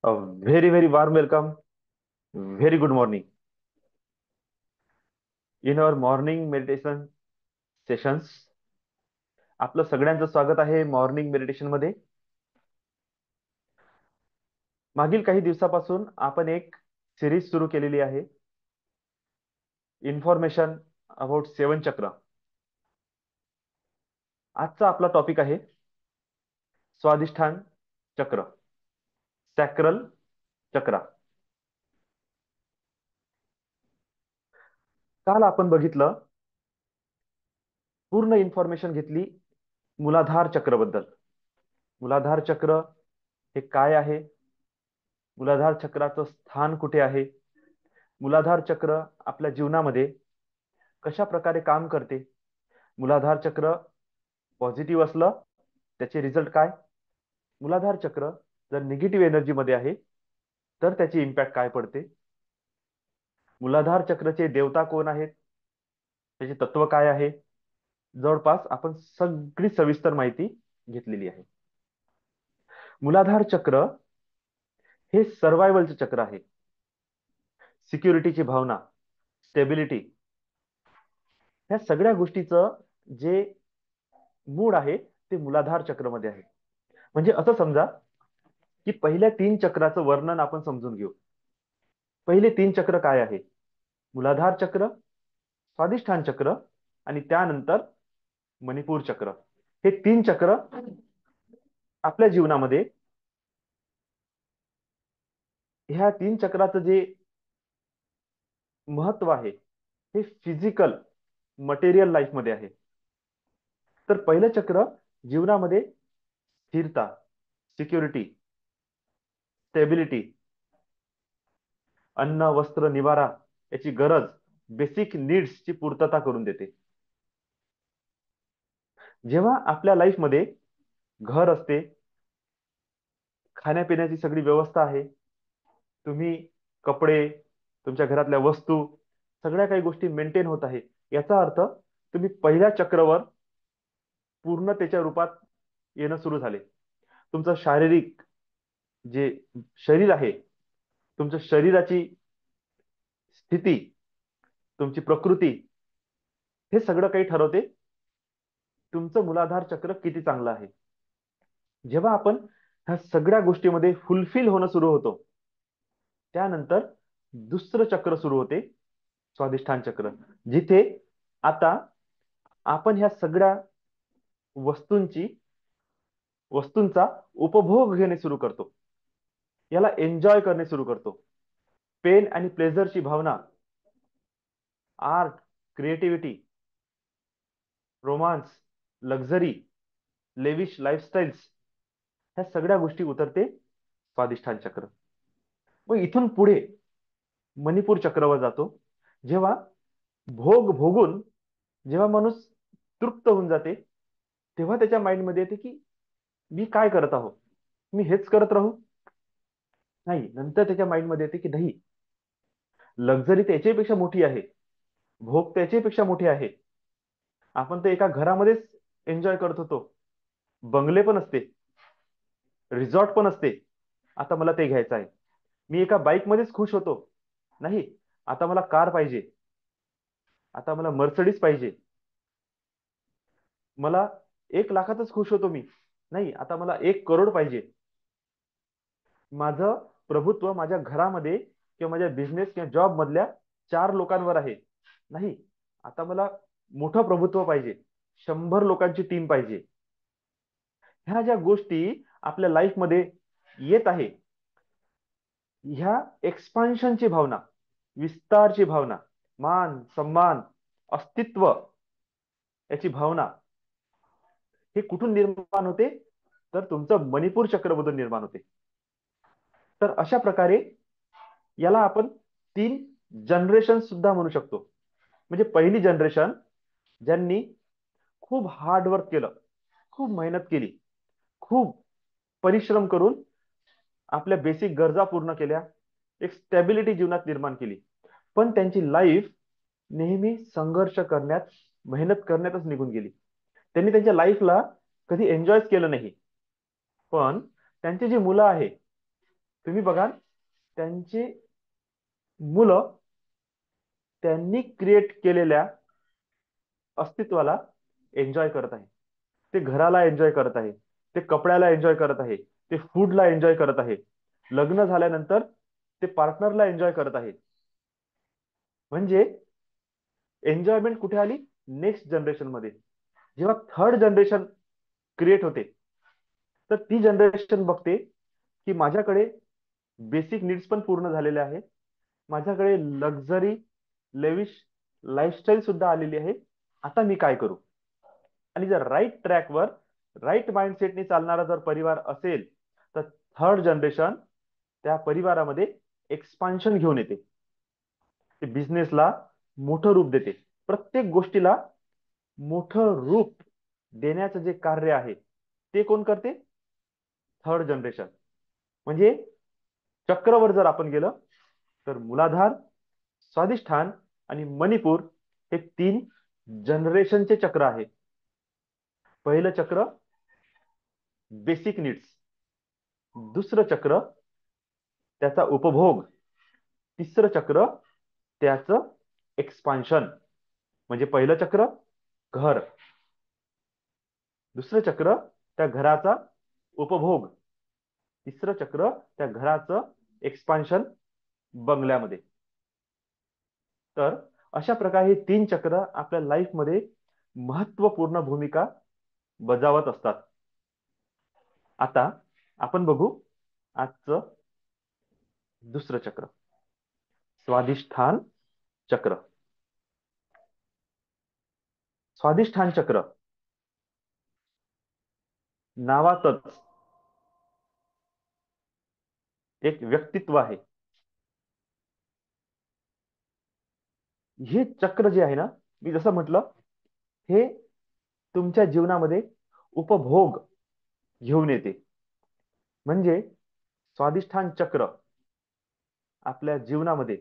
A very, very warm welcome. Very good morning. In our morning meditation sessions, आपलं सगळ्यांचं स्वागत आहे morning meditation मध्ये. मागील काही दिवसापासून आपण एक सिरीज सुरू केलेली आहे, इन्फॉर्मेशन अबाउट सेवन चक्र. आजचा आपला टॉपिक आहे स्वादिष्ठान चक्र, सॅक्रल चक्र. काल आपण बघितलं, पूर्ण इन्फॉर्मेशन घेतली मूलाधार चक्र बद्दल. मूलाधार चक्र हे काय आहे, मूलाधार चक्राचं स्थान कुठे आहे, मूलाधार चक्र आपल्या जीवनामध्ये कशा प्रकारे काम करते, मूलाधार चक्र पॉझिटिव्ह असलं त्याचे रिझल्ट काय, मूलाधार चक्र जर निगेटिव्ह एनर्जी मध्ये आहे तर त्याची इम्पॅक्ट काय पडते, मूलाधार चक्रचे देवता कोण आहेत, त्याचे तत्व काय आहे. जवळपास आपण सगळी सविस्तर माहिती घेतलेली आहे. मूलाधार चक्र हे सर्वायवलचे चक्र आहे. सिक्युरिटीची भावना, स्टेबिलिटी, ह्या सगळ्या गोष्टीचं जे मूळ आहे ते मूलाधार चक्रमध्ये आहे. म्हणजे असं समजा की पहिल्या 3 चक्राचं वर्णन आपण समजून घेऊ. पहिले 3 चक्र काय आहे, मूलाधार चक्र, स्वादिष्ठान चक्र आणि त्यानंतर मणिपूर चक्र. हे 3 चक्र आपल्या जीवनामध्ये, ह्या 3 चक्राचं जे महत्व आहे हे फिजिकल मटेरियल लाईफ मध्ये आहे. तर पहिलं चक्र जीवनामध्ये स्थिरता, सिक्युरिटी, स्टेबिलिटी, अन्न वस्त्र निवारा याची गरज, बेसिक नीड्सची पूर्तता करून देते. जेव्हा आपल्या लाईफ मध्ये घर असते, खाण्यापिण्याची सगळी व्यवस्था आहे, तुम्ही कपडे, तुमच्या घरातल्या वस्तू, सगळ्या काही गोष्टी मेंटेन होत आहे, याचा अर्थ तुम्ही पहिल्या चक्रावर पूर्णतेच्या रूपात येणं सुरू झाले. तुमचं शारीरिक जे शरीर आहे, तुमच्या शरीराची स्थिती, तुमची प्रकृती, हे सगळं काही ठरवते तुमचं मूलाधार चक्र किती चांगलं आहे. जेव्हा आपण ह्या सगळ्या गोष्टीमध्ये फुलफिल होणं सुरू होतो, त्यानंतर दुसरं चक्र सुरू होते, स्वादिष्ठान चक्र. जिथे आता आपण ह्या सगळ्या वस्तूंची वस्तूंचा उपभोग घेणे सुरू करतो, याला एन्जॉय करणे सुरू करतो. पेन आणि प्लेझरची भावना, art, creativity, romance, luxury, lavish lifestyles, ह्या सगळ्या गोष्टी उतरते स्वादिष्ठान चक्र. मग इथून पुढे मणिपूर चक्रवर जातो. जेव्हा भोग भोगून जेव्हा माणूस तृप्त होऊन जाते, तेव्हा त्याच्या माइंडमध्ये येते की मी काय करत आहो, मी हेच करत राहू. नाही, नंतर त्याच्या माइंडमध्ये येते की नाही, लक्झरी त्याच्यापेक्षा मोठी आहे, भोग त्याच्यापेक्षा मोठे आहे. आपण तर एका घरामध्येच एन्जॉय करत होतो, बंगले पण असते, रिसॉर्ट पण असते, आता मला ते घ्यायचं आहे. मी एका बाईक मध्येच खुश होतो, नाही आता मला कार पाहिजे, आता मला मर्सडीज पाहिजे. मला 1 लाखातच खुश होतो मी, नाही आता मला 1 करोड पाहिजे. माझं प्रभुत्व माझ्या घरामध्ये किंवा माझ्या बिझनेस किंवा जॉब मधल्या 4 लोकांवर आहे, नाही आता मला मोठं प्रभुत्व पाहिजे, 100 लोकांची टीम पाहिजे. ह्या ज्या गोष्टी आपल्या लाईफ मध्ये येत आहे, ह्या एक्सपान्शनची भावना, विस्तारची भावना, मान सन्मान, अस्तित्व याची भावना, हे कुठून निर्माण होते, तर तुमचं मणिपूर चक्रमधून निर्माण होते. तर अशा प्रकारे याला आपण 3 जनरेशन सुद्धा म्हणू शकतो. म्हणजे पहिली जनरेशन ज्यांनी खूप हार्डवर्क केलं, खूप मेहनत केली, खूप परिश्रम करून आपल्या बेसिक गरजा पूर्ण केल्या, एक स्टॅबिलिटी जीवनात निर्माण केली, पण त्यांची लाईफ नेहमी संघर्ष करण्यात, मेहनत करण्यातच निघून गेली. त्यांनी त्यांच्या लाईफला कधी एन्जॉय केलं नाही. पण त्यांची जी मुलं आहे, तुम्ही बघाल त्यांची मुलं त्यांनी क्रिएट केलेल्या अस्तित्वाला एन्जॉय करत आहे. ते घराला एन्जॉय करत आहे, ते कपड्याला एन्जॉय करत आहे, ते फूडला एन्जॉय करत आहे, लग्न झाल्यानंतर ते पार्टनरला एन्जॉय करत आहे. म्हणजे एन्जॉयमेंट कुठे आली? नेक्स्ट जनरेशन मध्ये. जेव्हा थर्ड जनरेशन क्रिएट होते, तर ती जनरेशन बघते की माझ्याकडे बेसिक नीड्स पण पूर्ण झालेले आहे, माझ्याकडे लक्झरी लेविश लाईफस्टाईल सुद्धा आलेली आहे. आता मी काय करू? आणि जर राईट ट्रॅकवर राईट माइंडसेटने चालणारा जर परिवार असेल, तर थर्ड जनरेशन त्या परिवारामध्ये एक्सपान्शन घेऊन येते. ते बिझनेसला मोठं रूप देते. प्रत्येक गोष्टीला मोठं रूप देण्याचं जे कार्य आहे ते कोण करते? Third generation. म्हणजे चक्रवर जर आपण गेलं, तर मुलाधार, स्वादिष्ठान आणि मणिपूर हे 3 जनरेशनचे चक्र आहे. पहिलं चक्र बेसिक नीड्स, दुसरं चक्र त्याचा उपभोग, तिसरं चक्र त्याचं एक्सपान्शन. म्हणजे पहिलं चक्र घर, दुसरं चक्र त्या घराचा उपभोग, तिसरं चक्र त्या घराचं एक्सपान्शन बंगल्यामध्ये. तर अशा प्रकारे हे 3 चक्र आपल्या लाईफमध्ये महत्वपूर्ण भूमिका बजावत असतात. आता आपण बघू आजचं दुसरं चक्र, स्वादिष्ठान चक्र. स्वादिष्ठान चक्र नावातच एक व्यक्तित्व आहे. हे चक्र जे आहे ना, मी जसं म्हटलं, हे तुमच्या जीवनामध्ये उपभोग घेऊन येते. म्हणजे स्वादिष्ठान चक्र आपल्या जीवनामध्ये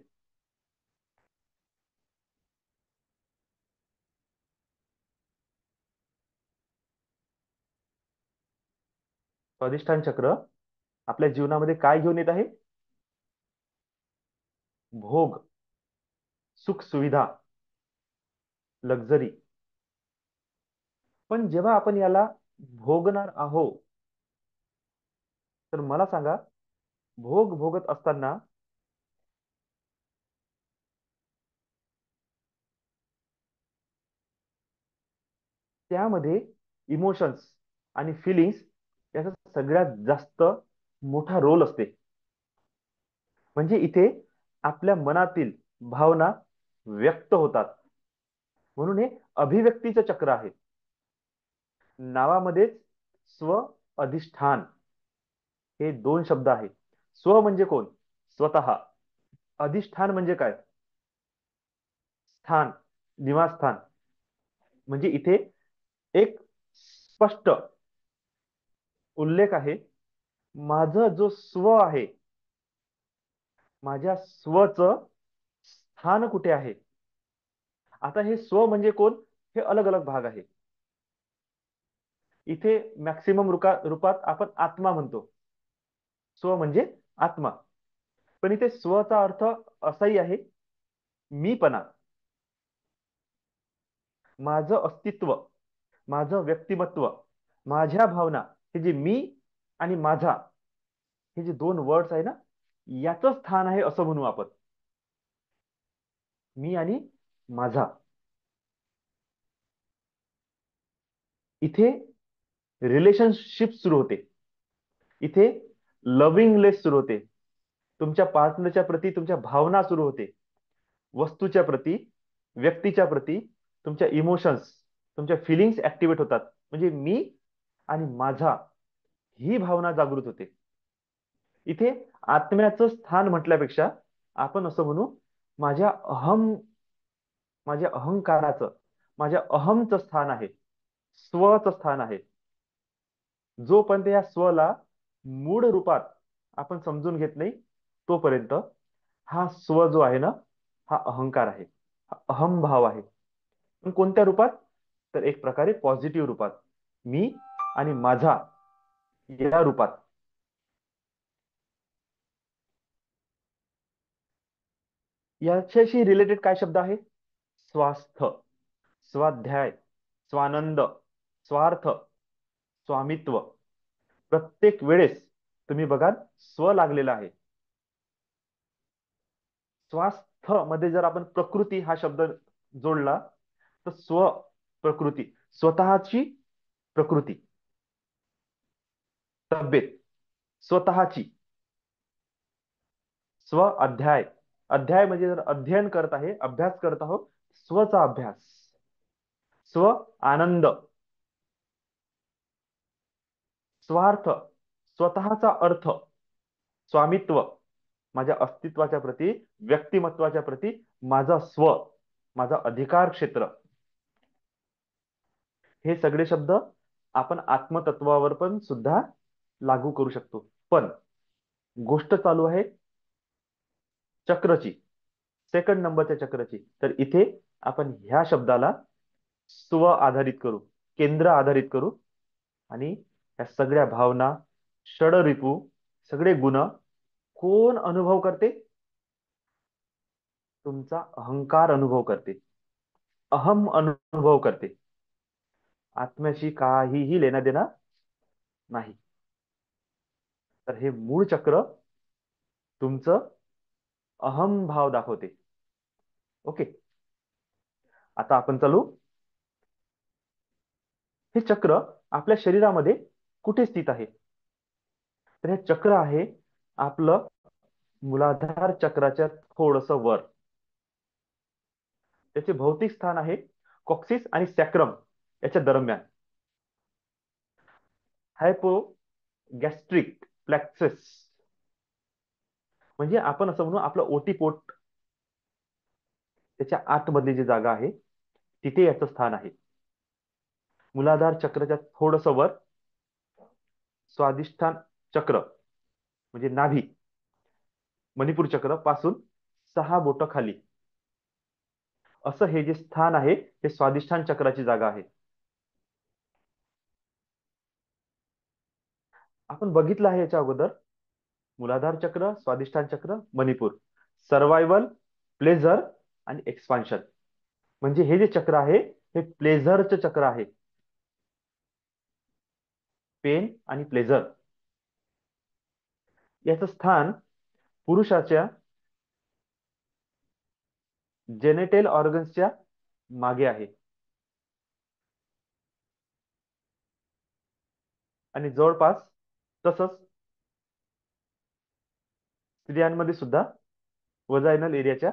स्वादिष्ठान चक्र आपल्या जीवनामध्ये काय घेऊन येत आहे? भोग, सुख सुविधा, लक्झरी. पण जेव्हा आपण याला भोगणार आहोत, तर मला सांगा, भोग भोगत असताना त्यामध्ये इमोशन्स आणि फिलिंग्स याचा सगळ्यात जास्त मोठा रोल असते. म्हणजे इथे आपल्या मनातील भावना व्यक्त होतात. म्हणून हे अभिव्यक्तीचं चक्र आहे. नावामध्येच स्व, अधिष्ठान हे 2 शब्द आहेत. स्व म्हणजे कोण? स्वतः. अधिष्ठान म्हणजे काय? स्थान, निवासस्थान. म्हणजे इथे एक स्पष्ट उल्लेख आहे, माझं जो स्व आहे, माझ्या स्वचं स्थान कुठे आहे. आता हे स्व म्हणजे कोण? हे अलग अलग भाग आहे. इथे मॅक्सिमम रूपात आपण आत्मा म्हणतो. स्व म्हणजे आत्मा. पण इथे स्वचा अर्थ असाही आहे, मीपणा, माझं अस्तित्व, माझं व्यक्तिमत्व, माझ्या भावना. हे जे मी आणि माझा, हे जे 2 वर्ड्स आहे ना, याचं स्थान आहे असं म्हणू आपण. मी आणि माझा. इथे रिलेशनशिप सुरू होते. इथे लव्हिंगलेस सुरू होते. तुमच्या पार्टनरच्या प्रती तुमच्या भावना सुरू होते. वस्तूच्या प्रती, व्यक्तीच्या प्रती तुमच्या इमोशन्स, तुमच्या फिलिंग्स ऍक्टिव्हेट होतात. म्हणजे मी आणि माझा, ही भावना जागृत होते. इथे आत्म्याचं स्थान म्हटल्यापेक्षा आपण असं म्हणू, माझ्या अहम, माझ्या अहंकाराचं, माझ्या अहमचं स्थान आहे, स्वचं स्थान आहे. जोपर्यंत या स्वला मूळ रूपात आपण समजून घेत नाही, तोपर्यंत हा स्व जो आहे ना, हा अहंकार आहे, हा अहमभाव आहे. पण कोणत्या रूपात? तर एक प्रकारे पॉझिटिव्ह रूपात, मी आणि माझा या रूपात. याच्याशी रिलेटेड काय शब्द आहे? स्वास्थ, स्वाध्याय, स्वानंद, स्वार्थ, स्वामित्व. प्रत्येक वेळेस तुम्ही बघाल स्व लागलेला आहे. स्वास्थ मध्ये जर आपण प्रकृती हा शब्द जोडला तर स्व प्रकृती, स्वतःची प्रकृती, तब्येत, स्वतःची. स्व अध्याय, अध्याय म्हणजे जर अध्ययन करत आहे, अभ्यास करत आहोत, स्वचा अभ्यास. स्व आनंद, स्वार्थ, स्वतःचा अर्थ, स्वामित्व, माझ्या अस्तित्वाच्या प्रती, व्यक्तिमत्वाच्या प्रती, माझा स्व, माझा अधिकार क्षेत्र. हे सगळे शब्द आपण आत्मतत्वावर पण सुद्धा लागू करू शकतो. पण गोष्ट चालू आहे चक्रची, सेकंड नंबरच्या चक्रची. तर इथे आपण ह्या शब्दाला स्व आधारित करू, केंद्र आधारित करू. आणि या सगळ्या भावना, षडरिपू, सगळे गुण कोण अनुभव करते? तुमचा अहंकार अनुभव करते, अहम अनुभव करते. आत्म्याशी काहीही लेणं देणं नाही. तर हे मूळ चक्र तुमचं अहम भाव दाखवते. ओके, आता आपण चालू. हे चक्र आपल्या शरीरामध्ये कुठे स्थित आहे? तर हे चक्र आहे आपलं मूलाधार चक्राच्या थोडस वर. त्याचे भौतिक स्थान आहे कॉक्सिस आणि सॅक्रम याच्या दरम्यान. हायपोगॅस्ट्रिक प्लॅक्सस, म्हणजे आपण असं म्हणू आपलं ओटीपोट, त्याच्या आतमधली जी जागा आहे तिथे याचं स्थान आहे. मूलाधार चक्राच्या थोडस वर स्वादिष्ठान चक्र म्हणजे नाभी, मणिपूर चक्र पासून 6 बोट खाली असं हे जे स्थान आहे हे स्वादिष्ठान चक्राची जागा आहे. आपण बघितलं आहे याच्या अगोदर मूलाधार चक्र, स्वादिष्ठान चक्र, मणिपूर, सर्वायवल, प्लेझर आणि एक्सपान्शन. म्हणजे हे जे चक्र आहे हे प्लेझरचं चक्र आहे. पेन आणि प्लेझर याचं स्थान पुरुषाच्या जेनेटेल ऑर्गन्सच्या मागे आहे. आणि जवळपास तसंच स्त्रियांमध्ये सुद्धा वजायनल एरियाच्या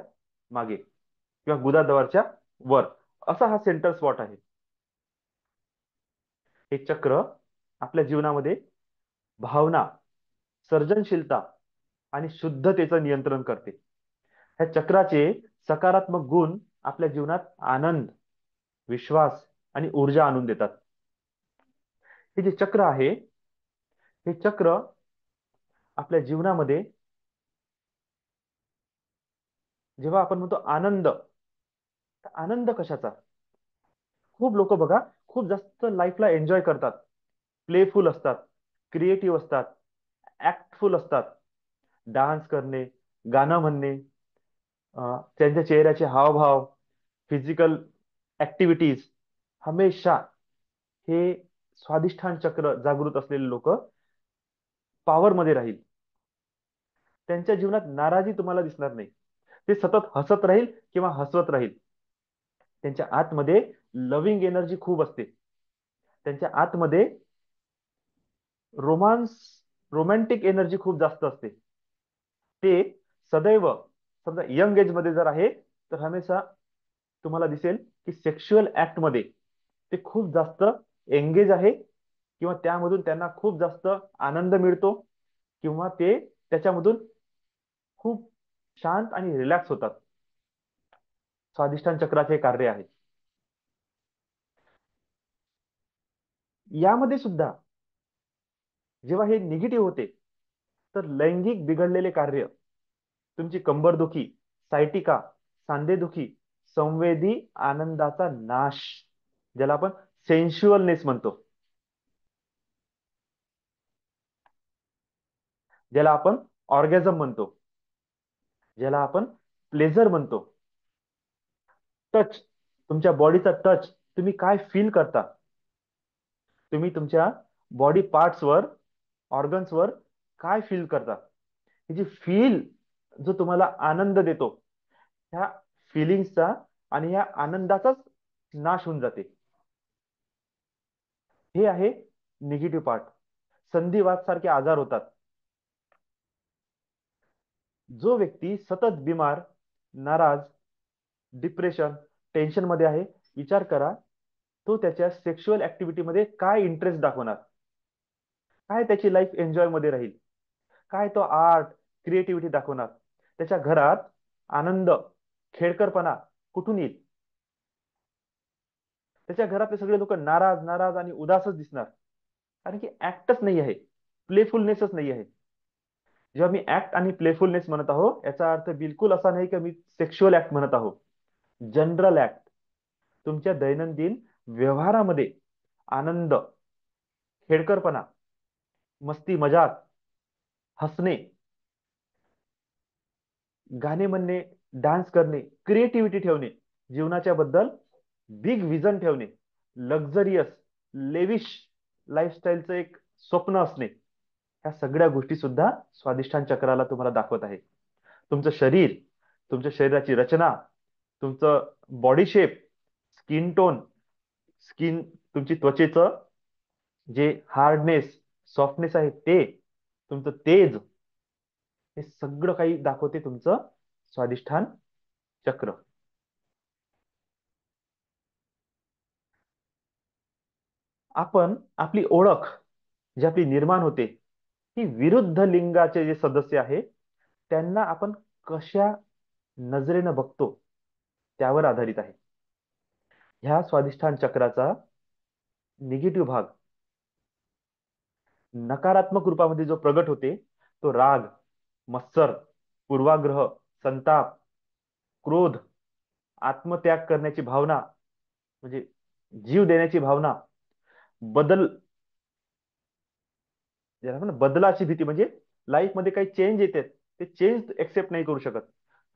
मागे किंवा गुदाद्वारच्या वर असा हा सेंटर स्पॉट आहे. हे चक्र आपल्या जीवनामध्ये भावना, सर्जनशीलता आणि शुद्धतेचं नियंत्रण करते. ह्या चक्राचे सकारात्मक गुण आपल्या जीवनात आनंद, विश्वास आणि ऊर्जा आणून देतात. हे जे चक्र आहे हे चक्र आपल्या जीवनामध्ये जेव्हा आपण म्हणतो आनंद, तर आनंद कशाचा? खूप लोक बघा खूप जास्त लाईफला एन्जॉय करतात, प्लेफुल असतात, क्रिएटिव्ह असतात, ऍक्टफुल असतात. डान्स करणे, गाणं म्हणणे, त्यांच्या चेहऱ्याचे हावभाव, फिजिकल ऍक्टिव्हिटीज, हमेशा हे स्वादिष्ठान चक्र जागृत असलेले लोक पॉवर मध्ये राहील. त्यांच्या जीवनात नाराजी तुम्हाला दिसणार नाही. ते सतत हसत राहील किंवा हसवत राहील. त्यांच्या आतमध्ये लव्हिंग एनर्जी खूप असते. त्यांच्या आतमध्ये रोमांस, रोमॅन्टिक एनर्जी खूप जास्त असते. ते सदैव, समजा यंग एज मध्ये जर आहे तर हमेशा तुम्हाला दिसेल की सेक्शुअल ऍक्ट मध्ये ते खूप जास्त एंगेज आहे किंवा त्यामधून त्यांना खूप जास्त आनंद मिळतो किंवा ते त्याच्यामधून खूप शांत आणि रिलॅक्स होतात. स्वादिष्ठान चक्राचे कार्य आहे. यामध्ये सुद्धा जेव्हा हे निगेटिव्ह होते तर लैंगिक बिघडलेले कार्य, तुमची कंबरदुखी, सायटिका, सांधेदुखी, संवेदी आनंदाचा नाश, ज्याला आपण सेन्शुअलनेस म्हणतो, ज्याला आपण ऑर्गॅझम म्हणतो, ज्याला आपण प्लेझर म्हणतो. टच, तुमच्या बॉडीचा टच, तुम्ही काय फील करता, तुम्ही तुमच्या बॉडी पार्ट्सवर, ऑर्गन्सवर काय फील करता, ही जी फील, जो तुम्हाला आनंद देतो, ह्या फिलिंग्सचा आणि ह्या आनंदाचाच नाश होऊन जाते. हे आहे निगेटिव्ह पार्ट. संधिवात सारखे आजार होतात. जो व्यक्ती सतत बिमार, नाराज, डिप्रेशन, टेन्शन मध्ये आहे, विचार करा, तो त्याच्या सेक्शुअल ऍक्टिव्हिटी मध्ये काय इंटरेस्ट दाखवणार, काय त्याची लाईफ एन्जॉय मध्ये राहील, काय तो आर्ट, क्रिएटिव्हिटी दाखवणार. त्याच्या घरात आनंद, खेळकरपणा कुठून येईल? त्याच्या घरातले सगळे लोक नाराज नाराज आणि उदासच दिसणार. कारण की ऍक्टच नाही आहे, प्लेफुलनेसच नाही आहे. जेव्हा मी ऍक्ट आणि प्लेफुलनेस म्हणत आहो, याचा अर्थ बिलकुल असा नाही की मी सेक्शुअल ऍक्ट म्हणत आहो. जनरल ऍक्ट, तुमच्या दैनंदिन व्यवहारामध्ये आनंद, खेळकरपणा, मस्ती मजाक, हसणे, गाणे म्हणणे, डान्स करणे, क्रिएटिव्हिटी ठेवणे, जीवनाच्या बद्दल बिग विजन ठेवणे, लक्झरियस, लेविश लाईफस्टाईलचं एक स्वप्न असणे, ह्या सगळ्या गोष्टी सुद्धा स्वादिष्ठान चक्राला तुम्हाला दाखवत आहे. तुमचं शरीर, तुमच्या शरीराची रचना, तुमचं body shape, skin tone, skin, तुमची त्वचेचं जे हार्डनेस, सॉफ्टनेस आहे ते, तुमचं तेज, हे सगळं काही दाखवते तुमचं स्वादिष्ठान चक्र. आपण आपली ओळख जी आपली निर्माण होते, ही विरुद्ध लिंगाचे जे सदस्य आहे त्यांना आपण कशा नजरेनं बघतो त्यावर आधारित आहे. ह्या स्वादिष्ठान चक्राचा निगेटिव्ह भाग नकारात्मक रूपामध्ये जो प्रगट होते, तो राग, मत्सर, पूर्वाग्रह, संताप, क्रोध, आत्मत्याग करण्याची भावना, म्हणजे जीव देण्याची भावना, बदल, ज्याला आपण बदलाची भीती, म्हणजे लाईफ मध्ये काही चेंज येते, ते चेंज एक्सेप्ट नाही करू शकत,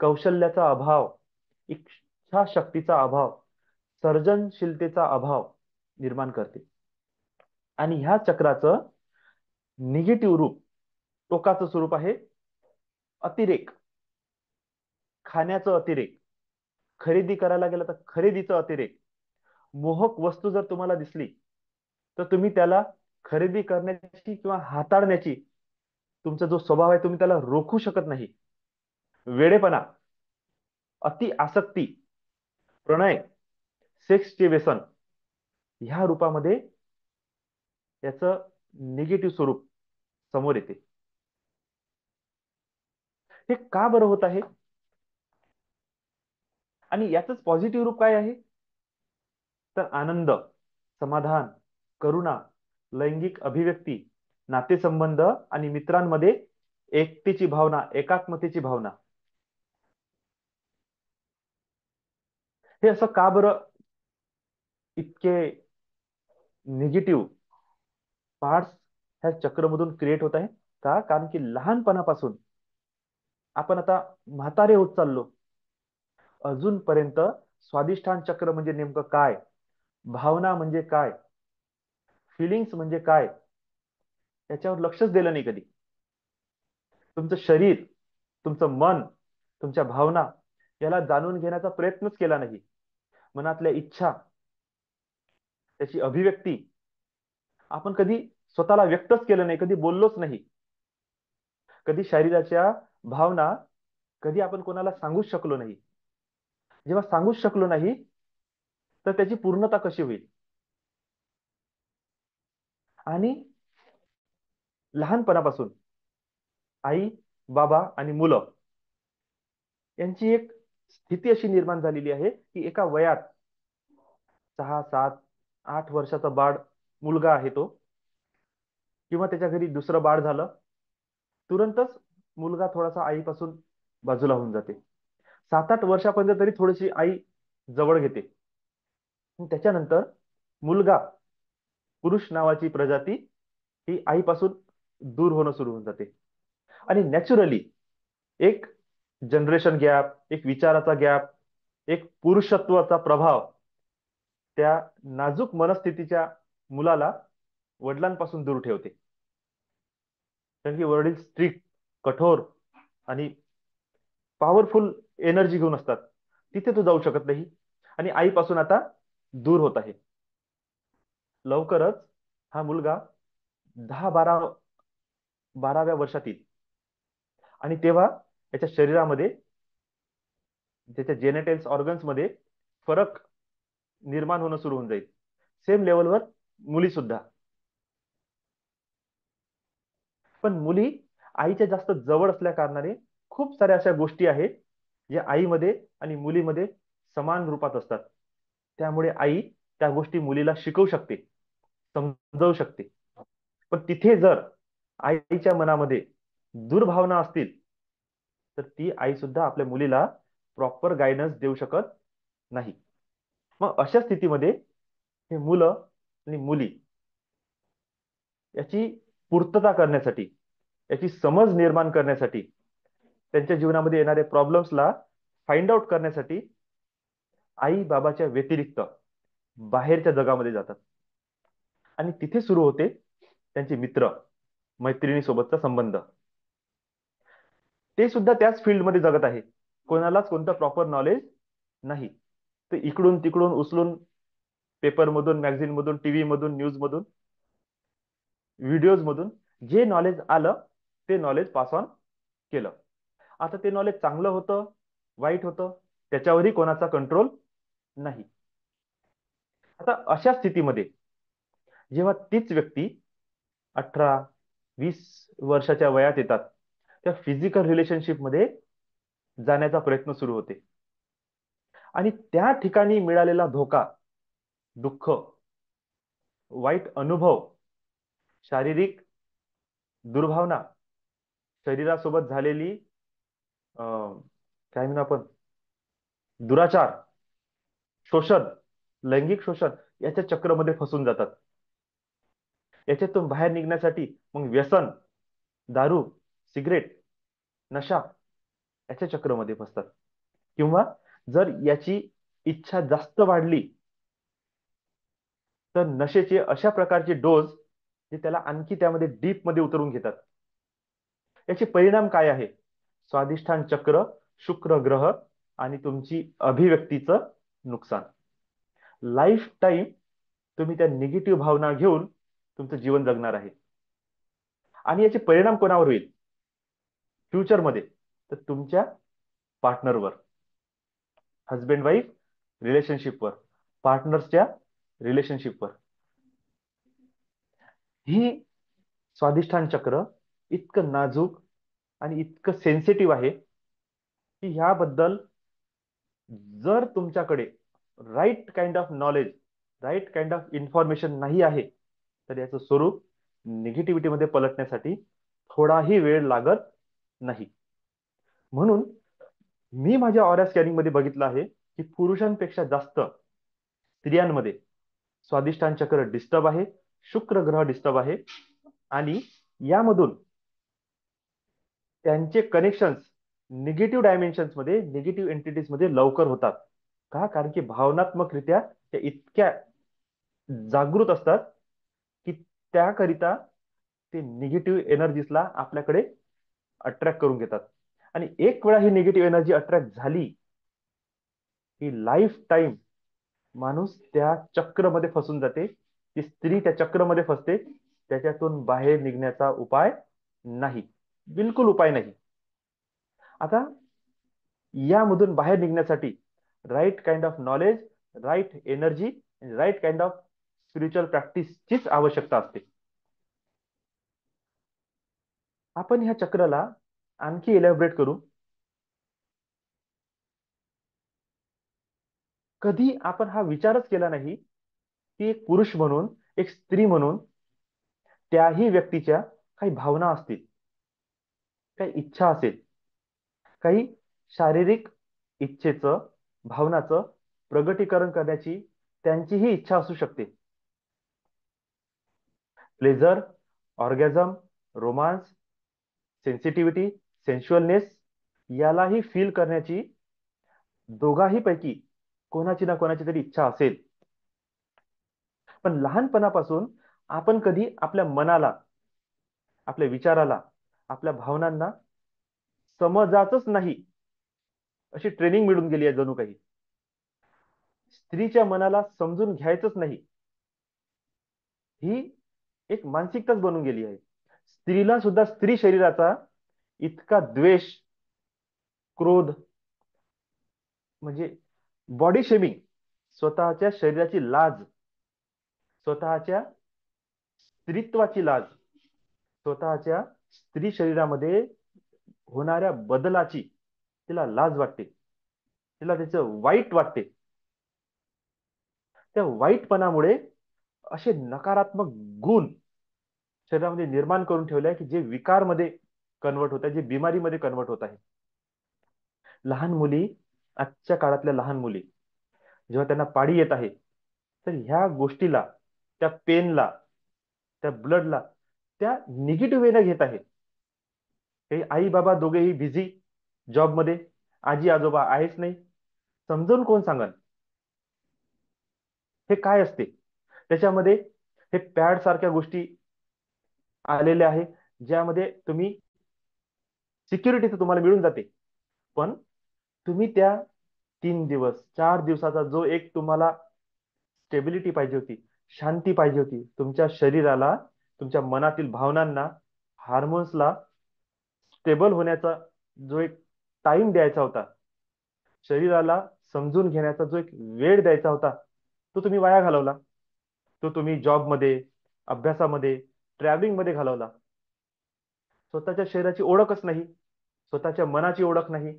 कौशल्याचा अभाव, इच्छाशक्तीचा अभाव, सर्जनशीलतेचा अभाव निर्माण करते. आणि ह्या चक्राचं निगेटिव्ह रूप, टोकाचं स्वरूप आहे अतिरेक, खाण्याचं अतिरेक, खरेदी करायला गेलं तर खरेदीचं अतिरेक. मोहक वस्तू जर तुम्हाला दिसली तर तुम्ही त्याला खरेदी करण्याची किंवा हाताळण्याची, तुमचा जो स्वभाव आहे तुम्ही त्याला रोखू शकत नाही. वेडेपणा, अति आसक्ती, प्रणय, सेक्सचे व्यसन, ह्या रूपामध्ये याचं निगेटिव्ह स्वरूप समोर येते. हे का बरं होत आहे? आणि याच पॉझिटिव्ह रूप काय आहे? तर आनंद, समाधान, करुणा, लैंगिक अभिव्यक्ती, नातेसंबंध आणि मित्रांमध्ये एकतेची भावना, एकात्मतेची भावना. हे असं का बरं इतके निगेटिव्ह पार्ट्स ह्या चक्रमधून क्रिएट होत आहे? का? कारण की लहानपणापासून आपण आता म्हातारे होत चाललो, अजूनपर्यंत स्वादिष्ठान चक्र म्हणजे नेमकं काय, भावना म्हणजे काय, फिलिंग्स म्हणजे काय, याच्यावर लक्षच दिलं नाही कधी. तुमचं शरीर, तुमचं मन, तुमच्या भावना याला जाणून घेण्याचा प्रयत्नच केला नाही. मनातल्या इच्छा, त्याची अभिव्यक्ती आपण कधी स्वतःला व्यक्तच केलं नाही, कधी बोललोच नाही. कधी शरीराच्या भावना कधी आपण कोणाला सांगूच शकलो नाही. जेव्हा सांगूच शकलो नाही, तर त्याची पूर्णता कशी होईल? आणि लहानपणापासून आई, बाबा आणि मुलं यांची एक स्थिती अशी निर्माण झालेली आहे की एका वयात 6, 7, 8 वर्षाचा बाळ, मुलगा आहे तो, किंवा त्याच्या घरी दुसरं बाळ झालं, तुरंतच मुलगा थोडासा आईपासून बाजूला होऊन जाते. 7, 8 वर्षापर्यंत तरी थोडीशी आई जवळ घेते. त्याच्यानंतर मुलगा, पुरुष नावाची प्रजाती, ही आईपासून दूर होणं सुरू होऊन जाते. आणि नॅचरली एक जनरेशन गॅप, एक विचाराचा गॅप, एक पुरुषत्वाचा प्रभाव त्या नाजूक मनस्थितीच्या मुलाला वडिलांपासून दूर ठेवते. कारण की वडील स्ट्रिक्ट, कठोर आणि पॉवरफुल एनर्जी घेऊन असतात. तिथे तो जाऊ शकत नाही आणि आईपासून आता दूर होत आहे. लवकरच हा मुलगा 10-12व्या वर्षात येईल आणि तेव्हा त्याच्या शरीरामध्ये, त्याच्या जेनेटेल्स ऑर्गन्स मध्ये फरक निर्माण होणं सुरू होऊन जाईल. सेम लेवलवर मुली सुद्धा. पण मुली आईच्या जास्त जवळ असल्या कारणाने खूप साऱ्या अशा गोष्टी आहेत ज्या आईमध्ये आणि मुलीमध्ये समान रूपात असतात. त्यामुळे आई त्या गोष्टी मुलीला शिकवू शकते, समजावू शकते. पण तिथे जर आईच्या मनामध्ये दुर्भावना असतील तर ती आई सुद्धा आपल्या मुलीला प्रॉपर गायडन्स देऊ शकत नाही. मग अशा स्थितीमध्ये हे मुलं आणि मुली याची पूर्तता करण्यासाठी, याची समज निर्माण करण्यासाठी, त्यांच्या जीवनामध्ये येणारे प्रॉब्लेम्सला फाइंड आउट करण्यासाठी आई बाबाच्या व्यतिरिक्त बाहेरच्या जगामध्ये जातात. आणि तिथे सुरू होते त्यांचे मित्र मैत्रिणी सोबतचा संबंध. ते सुद्धा त्याच फील्डमध्ये जगत आहे. कोणालाच कोणतं प्रॉपर नॉलेज नाही. ते इकडून तिकडून उचलून पेपर मधून, मॅगझिन मधून, टीव्ही मधून, न्यूज मधून, व्हिडिओज मधून जे नॉलेज आलं ते नॉलेज पास ऑन केलं. आता ते नॉलेज चांगलं होतं, वाईट होतं, त्याच्यावरही कोणाचा कंट्रोल नाही. आता अशा स्थितीमध्ये जेव्हा तीच व्यक्ती 18-20 वर्षाच्या वयात येतात, त्या फिजिकल रिलेशनशिप मध्ये जाण्याचा प्रयत्न सुरू होते. आणि त्या ठिकाणी मिळालेला धोका, दुःख, वाईट अनुभव, शारीरिक दुर्भावना, शरीरासोबत झालेली काय म्हणू आपण, दुराचार, शोषण, लैंगिक शोषण, याच्या चक्रमध्ये फसून जातात. याच्यातून बाहेर निघण्यासाठी मग व्यसन, दारू, सिगरेट, नशा याच्या चक्रमध्ये फसतात. किंवा जर याची इच्छा जास्त वाढली तर नशेचे अशा प्रकारचे डोस जे त्याला आणखी त्यामध्ये डीप मध्ये उतरून घेतात. याचे परिणाम काय आहे? स्वादिष्ठान चक्र, शुक्र ग्रह आणि तुमची अभिव्यक्तीचं नुकसान. लाईफ टाईम तुम्ही त्या निगेटिव्ह भावना घेऊन तुमचं जीवन जगणार आहे. आणि याचे परिणाम कोणावर होईल फ्युचरमध्ये? तर तुमच्या पार्टनरवर, हजबंड वाईफ रिलेशनशिपवर, पार्टनर्सच्या रिलेशनशिपवर. ही स्वादिष्ठान चक्र इतकं नाजूक आणि इतकं सेन्सिटिव्ह आहे की ह्याबद्दल जर तुमच्याकडे right kind of knowledge, right kind of information नाही आहे तर याचं स्वरूप निगेटिव्हिटी मध्ये पलटण्यासाठी थोडाही वेळ लागत नाही. म्हणून मी माझ्या ऑरा स्कॅनिंग मध्ये बघितलं आहे की पुरुषांपेक्षा जास्त स्त्रियांमध्ये स्वादिष्ठान चक्र डिस्टर्ब आहे, शुक्र ग्रह डिस्टर्ब आहे. आणि यामधून त्यांचे कनेक्शन्स निगेटिव्ह डायमेन्शन्स मध्ये, निगेटिव्ह एंटिटीज मध्ये लवकर होतात. का? कारण की भावनात्मकरित्या त्या इतक्या जागृत असतात की त्याकरिता ते निगेटिव्ह एनर्जीजला आपल्याकडे अट्रॅक्ट करून घेतात. आणि एक वेळा ही निगेटिव्ह एनर्जी अट्रॅक्ट झाली की लाईफ टाईम माणूस त्या चक्रमध्ये फसून जाते. ती स्त्री त्या चक्रमध्ये फसते. त्याच्यातून बाहेर निघण्याचा उपाय नाही, बिलकुल उपाय नाही. आता यामधून बाहेर निघण्यासाठी right kind of knowledge, right energy, right kind of spiritual प्रॅक्टिसचीच आवश्यकता असते. आपण ह्या चक्राला आणखी एलॅबोरेट करू. कधी आपण हा विचारच केला नाही की एक पुरुष म्हणून, एक स्त्री म्हणून त्याही व्यक्तीच्या काही भावना असतील, काही इच्छा असेल, काही शारीरिक इच्छेचं, भावनाचं प्रगटीकरण करण्याची त्यांचीही इच्छा असू शकते. प्लेजर, ऑर्गॅझम, रोमांस, सेन्सिटिव्हिटी, सेन्शुअलनेस, यालाही फील करण्याची दोघाही पैकी कोणाची ना कोणाची तरी इच्छा असेल. पण लहानपणापासून आपण कधी आपल्या मनाला, आपल्या विचाराला, आपल्या भावनांना समजायचंच नाही अशी ट्रेनिंग मिळून गेली आहे जणू काही. स्त्रीच्या मनाला समजून घ्यायचंच नाही, ही एक मानसिकताच बनून गेली आहे. स्त्रीला सुद्धा स्त्री शरीराचा इतका द्वेष, क्रोध, म्हणजे बॉडी शेमिंग, स्वतःच्या शरीराची लाज, स्वतःच्या स्त्रीत्वाची लाज, स्वतःच्या स्त्री शरीरामध्ये होणाऱ्या बदलाची तिला लाज वाटते, तिला त्याचं वाईट वाटते. त्या वाईटपणामुळे असे नकारात्मक गुण शरीरामध्ये निर्माण करून ठेवले आहे की जे विकारमध्ये कन्वर्ट होत आहे, जे बिमारीमध्ये कन्वर्ट होत आहे. लहान मुली, आजच्या काळातल्या लहान मुली जेव्हा त्यांना पाळी येत आहे, तर ह्या गोष्टीला, त्या पेनला, त्या ब्लडला त्या निगेटिव्ह वेने घेत आहे. हे आई बाबा दोघेही बिझी जॉबमध्ये, आजी आजोबा आहेच नाही. समजून कोण सांगन हे काय असते. त्याच्यामध्ये हे पॅड सारख्या गोष्टी आलेल्या आहे, ज्यामध्ये तुम्ही सिक्युरिटी तर तुम्हाला मिळून जाते, पण तुम्ही त्या 3 दिवस 4 दिवसाचा जो एक तुम्हाला स्टेबिलिटी पाहिजे होती, शांती पाहिजे होती, तुमच्या शरीराला, तुमच्या मनातील भावनांना, हार्मोन्सला स्टेबल होण्याचा जो एक टाइम द्यायचा होता, शरीराला समजून घेण्याचा जो एक वेळ द्यायचा होता, तो तुम्ही वाया घालवला. तो तुम्ही जॉबमध्ये, अभ्यासामध्ये, ट्रॅव्हलिंग मध्ये घालवला. स्वतःच्या शरीराची ओळखच नाही, स्वतःच्या मनाची ओळख नाही,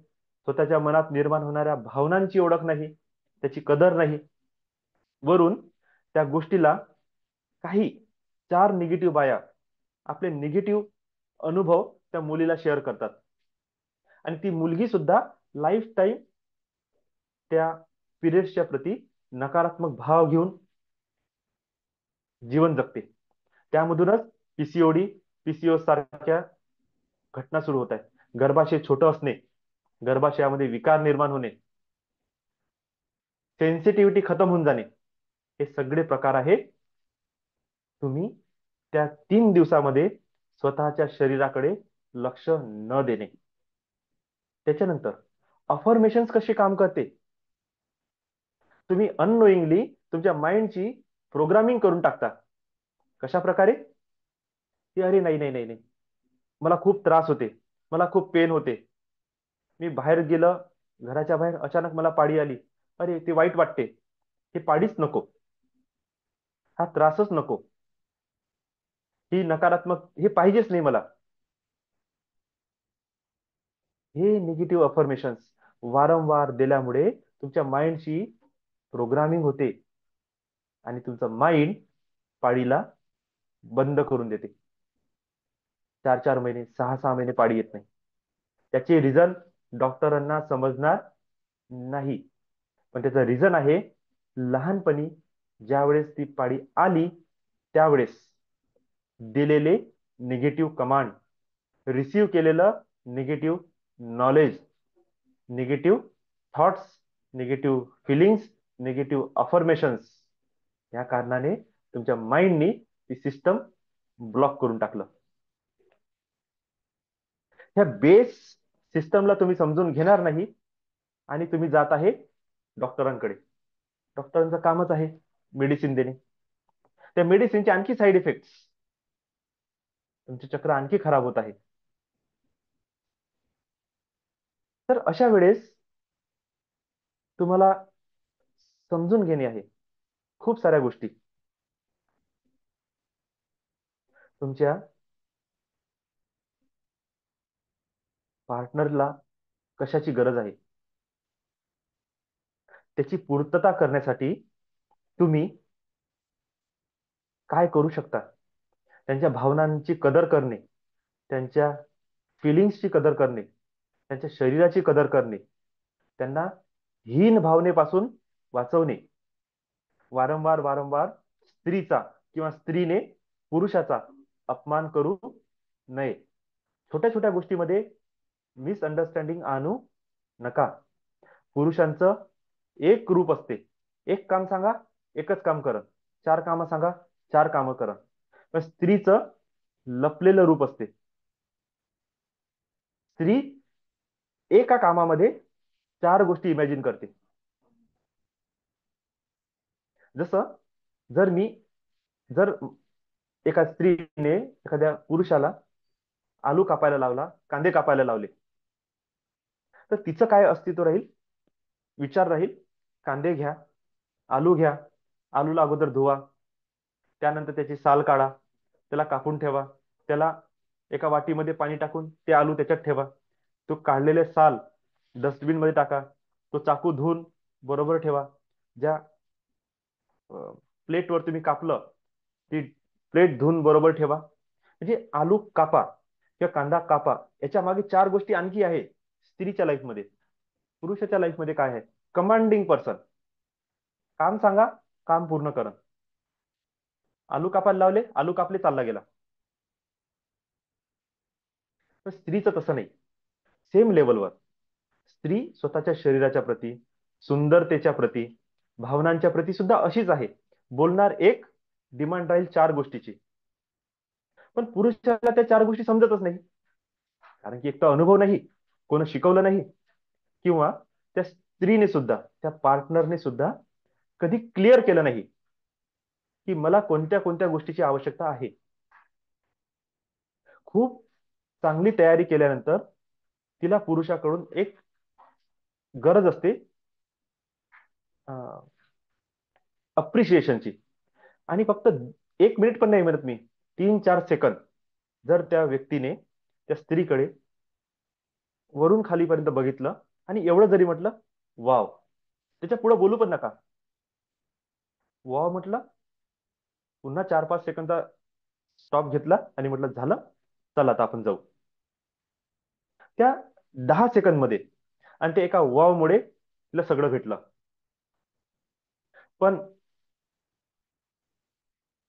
स्वतःच्या मनात निर्माण होणाऱ्या भावनांची ओळख नाही, त्याची कदर नाही. वरून त्या गोष्टीला काही 4 निगेटिव्ह बाया आपले निगेटिव्ह अनुभव त्या मुलीला शेअर करतात. आणि ती मुलगी सुद्धा लाईफ टाईम त्या पिरियड्सच्या प्रती नकारात्मक भाव घेऊन जीवन जगते. त्यामधूनच पीसीओडी, पीसीओ सारख्या घटना सुरू होत आहेत. गर्भाशय छोटं असणे, गर्भाशयामध्ये विकार निर्माण होणे, सेन्सिटिव्हिटी खतम होऊन जाणे, हे सगळे प्रकार आहेत तुम्ही त्या 3 दिवसामध्ये स्वतःच्या शरीराकडे लक्ष न देणे. त्याच्यानंतर अफर्मेशन्स कसे काम करते, तुम्ही अननोईंगली तुमच्या माइंडची प्रोग्रामिंग करून टाकता. कशा प्रकारे की अरे नाही नाही नाही नाही, मला खूप त्रास होते, मला खूप पेन होते, मी बाहेर गेलं, घराच्या बाहेर अचानक मला पाळी आली, अरे ते वाईट वाटते, हे पाळीच नको, हा त्रासच नको, ही नकारात्मक, हे पाहिजेच नाही मला. हे निगेटिव्ह अफर्मेशन्स वारंवार दिल्यामुळे तुमच्या माइंडची प्रोग्रामिंग होते आणि तुमचं माइंड पाळीला बंद करून देते. 4 4 महिने, 6 6 महिने पाळी येत नाही. त्याचे रिझन डॉक्टरांना समजणार नाही, पण त्याचं रिझन आहे लहानपणी ज्यावेळेस ती पाळी आली त्यावेळेस दिलेले निगेटिव्ह कमांड, रिसीव्ह केलेलं negative knowledge, negative thoughts, negative feelings, negative affirmations, या कारणाने तुमच्या माइंडनी ती सिस्टम ब्लॉक करून टाकलं. ह्या बेस सिस्टमला तुम्ही समजून घेणार नाही आणि तुम्ही जात आहे डॉक्टरांकडे. डॉक्टरांचं कामच आहे मेडिसिन देणे. त्या मेडिसिनचे आणखी साईड इफेक्ट्स, तुमचे चक्र आणखी खराब होत आहे. तर अशा वेळेस तुम्हाला समजून घेणे आहे खूप साऱ्या गोष्टी. तुमच्या पार्टनरला कशाची गरज आहे, त्याची पूर्तता करण्यासाठी तुम्ही काय करू शकता. त्यांच्या भावनांची कदर करणे, त्यांच्या फिलिंग्सची कदर करणे, त्यांच्या शरीराची कदर करणे, त्यांना हीन भावनेपासून वाचवणे. वारंवार वारंवार स्त्रीचा किंवा स्त्रीने पुरुषाचा अपमान करू नये. छोट्या छोट्या गोष्टीमध्ये मिसअंडरस्टँडिंग आणू नका. पुरुषांचं एक रूप असते. एक काम सांगा, एकच काम करा. चार कामं सांगा, चार कामं करा. पण स्त्रीचं लपलेलं रूप असते. स्त्री एका कामामध्ये चार गोष्टी इमॅजिन करते. जसं जर मी जर एका स्त्रीने एखाद्या पुरुषाला आलू कापायला लावला, कांदे कापायला लावले, तर तिचं काय अस्तित्व राहील? विचार राहील, कांदे घ्या, आलू घ्या, आलूला अगोदर धुवा, त्यानंतर त्याची साल काढा, त्याला कापून ठेवा, त्याला एका वाटीमध्ये पाणी टाकून ते आलू त्याच्यात ठेवा, तो काढलेले साल डस्टबिन मध्ये टाका, तो चाकू धुवून बरोबर ठेवा, ज्या प्लेटवर तुम्ही कापलं ती प्लेट धुवून बरोबर ठेवा. म्हणजे आलू कापा किंवा कांदा कापा, याच्या मागे चार गोष्टी आणखी आहे स्त्रीच्या लाईफमध्ये. पुरुषाच्या लाईफमध्ये काय आहे? Commanding person. काम सांगा, काम पूर्ण करा. आलू कापायला लावले, आलू कापले, चालला गेला. तर स्त्रीचं तसं नाही. सेम लेवलवर स्त्री स्वतःच्या शरीराच्या प्रती, सुंदरतेच्या प्रती, भावनांच्या प्रती सुद्धा अशीच आहे. बोलणार एक, डिमांड राहील चार गोष्टीची. पण पुरुषाला त्या चार गोष्टी समजतच नाही. कारण की एक तर अनुभव नाही, कोण शिकवलं नाही, किंवा त्या स्त्रीने सुद्धा, त्या पार्टनरने सुद्धा कधी क्लिअर केलं नाही की मला कोणत्या कोणत्या गोष्टीची आवश्यकता आहे. खूप चांगली तयारी केल्यानंतर तिला पुरुषाकडून एक गरज असते अप्रिशिएशनची. आणि फक्त 1 मिनिट पण नाही म्हणत मी, 3-4 सेकंद जर त्या व्यक्तीने त्या स्त्रीकडे वरून खालीपर्यंत बघितलं आणि एवढं जरी म्हटलं वाव, त्याच्या पुढे बोलू पण नका. वाव म्हटलं, पुन्हा 4-5 सेकंद स्टॉप घेतला आणि म्हटलं झालं, चला आता आपण जाऊ. त्या 10 सेकंद मध्ये आणि ते एका वाव मुळे तिला सगळं भेटलं. पण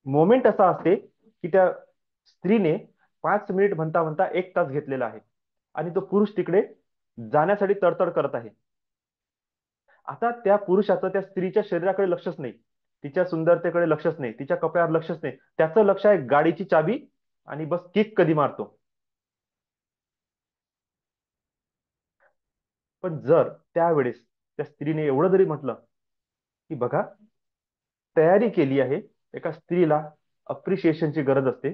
मोमेंट असा असते की त्या स्त्रीने 5 मिनिट म्हणता म्हणता 1 तास घेतलेला आहे आणि तो पुरुष तिकडे जाण्यासाठी तडतड करत आहे. आता त्या पुरुषाचं त्या स्त्रीच्या शरीराकडे लक्षच नाही, तिच्या सुंदरतेकडे लक्षच नाही, तिच्या कपड्यावर लक्षच नाही. त्याचं लक्ष आहे गाडीची चाबी आणि बस किक कधी मारतो. पण जर त्यावेळेस त्या स्त्रीने एवढं जरी म्हटलं की बघा, तयारी केली आहे, एका स्त्रीला अप्रिशिएशनची गरज असते,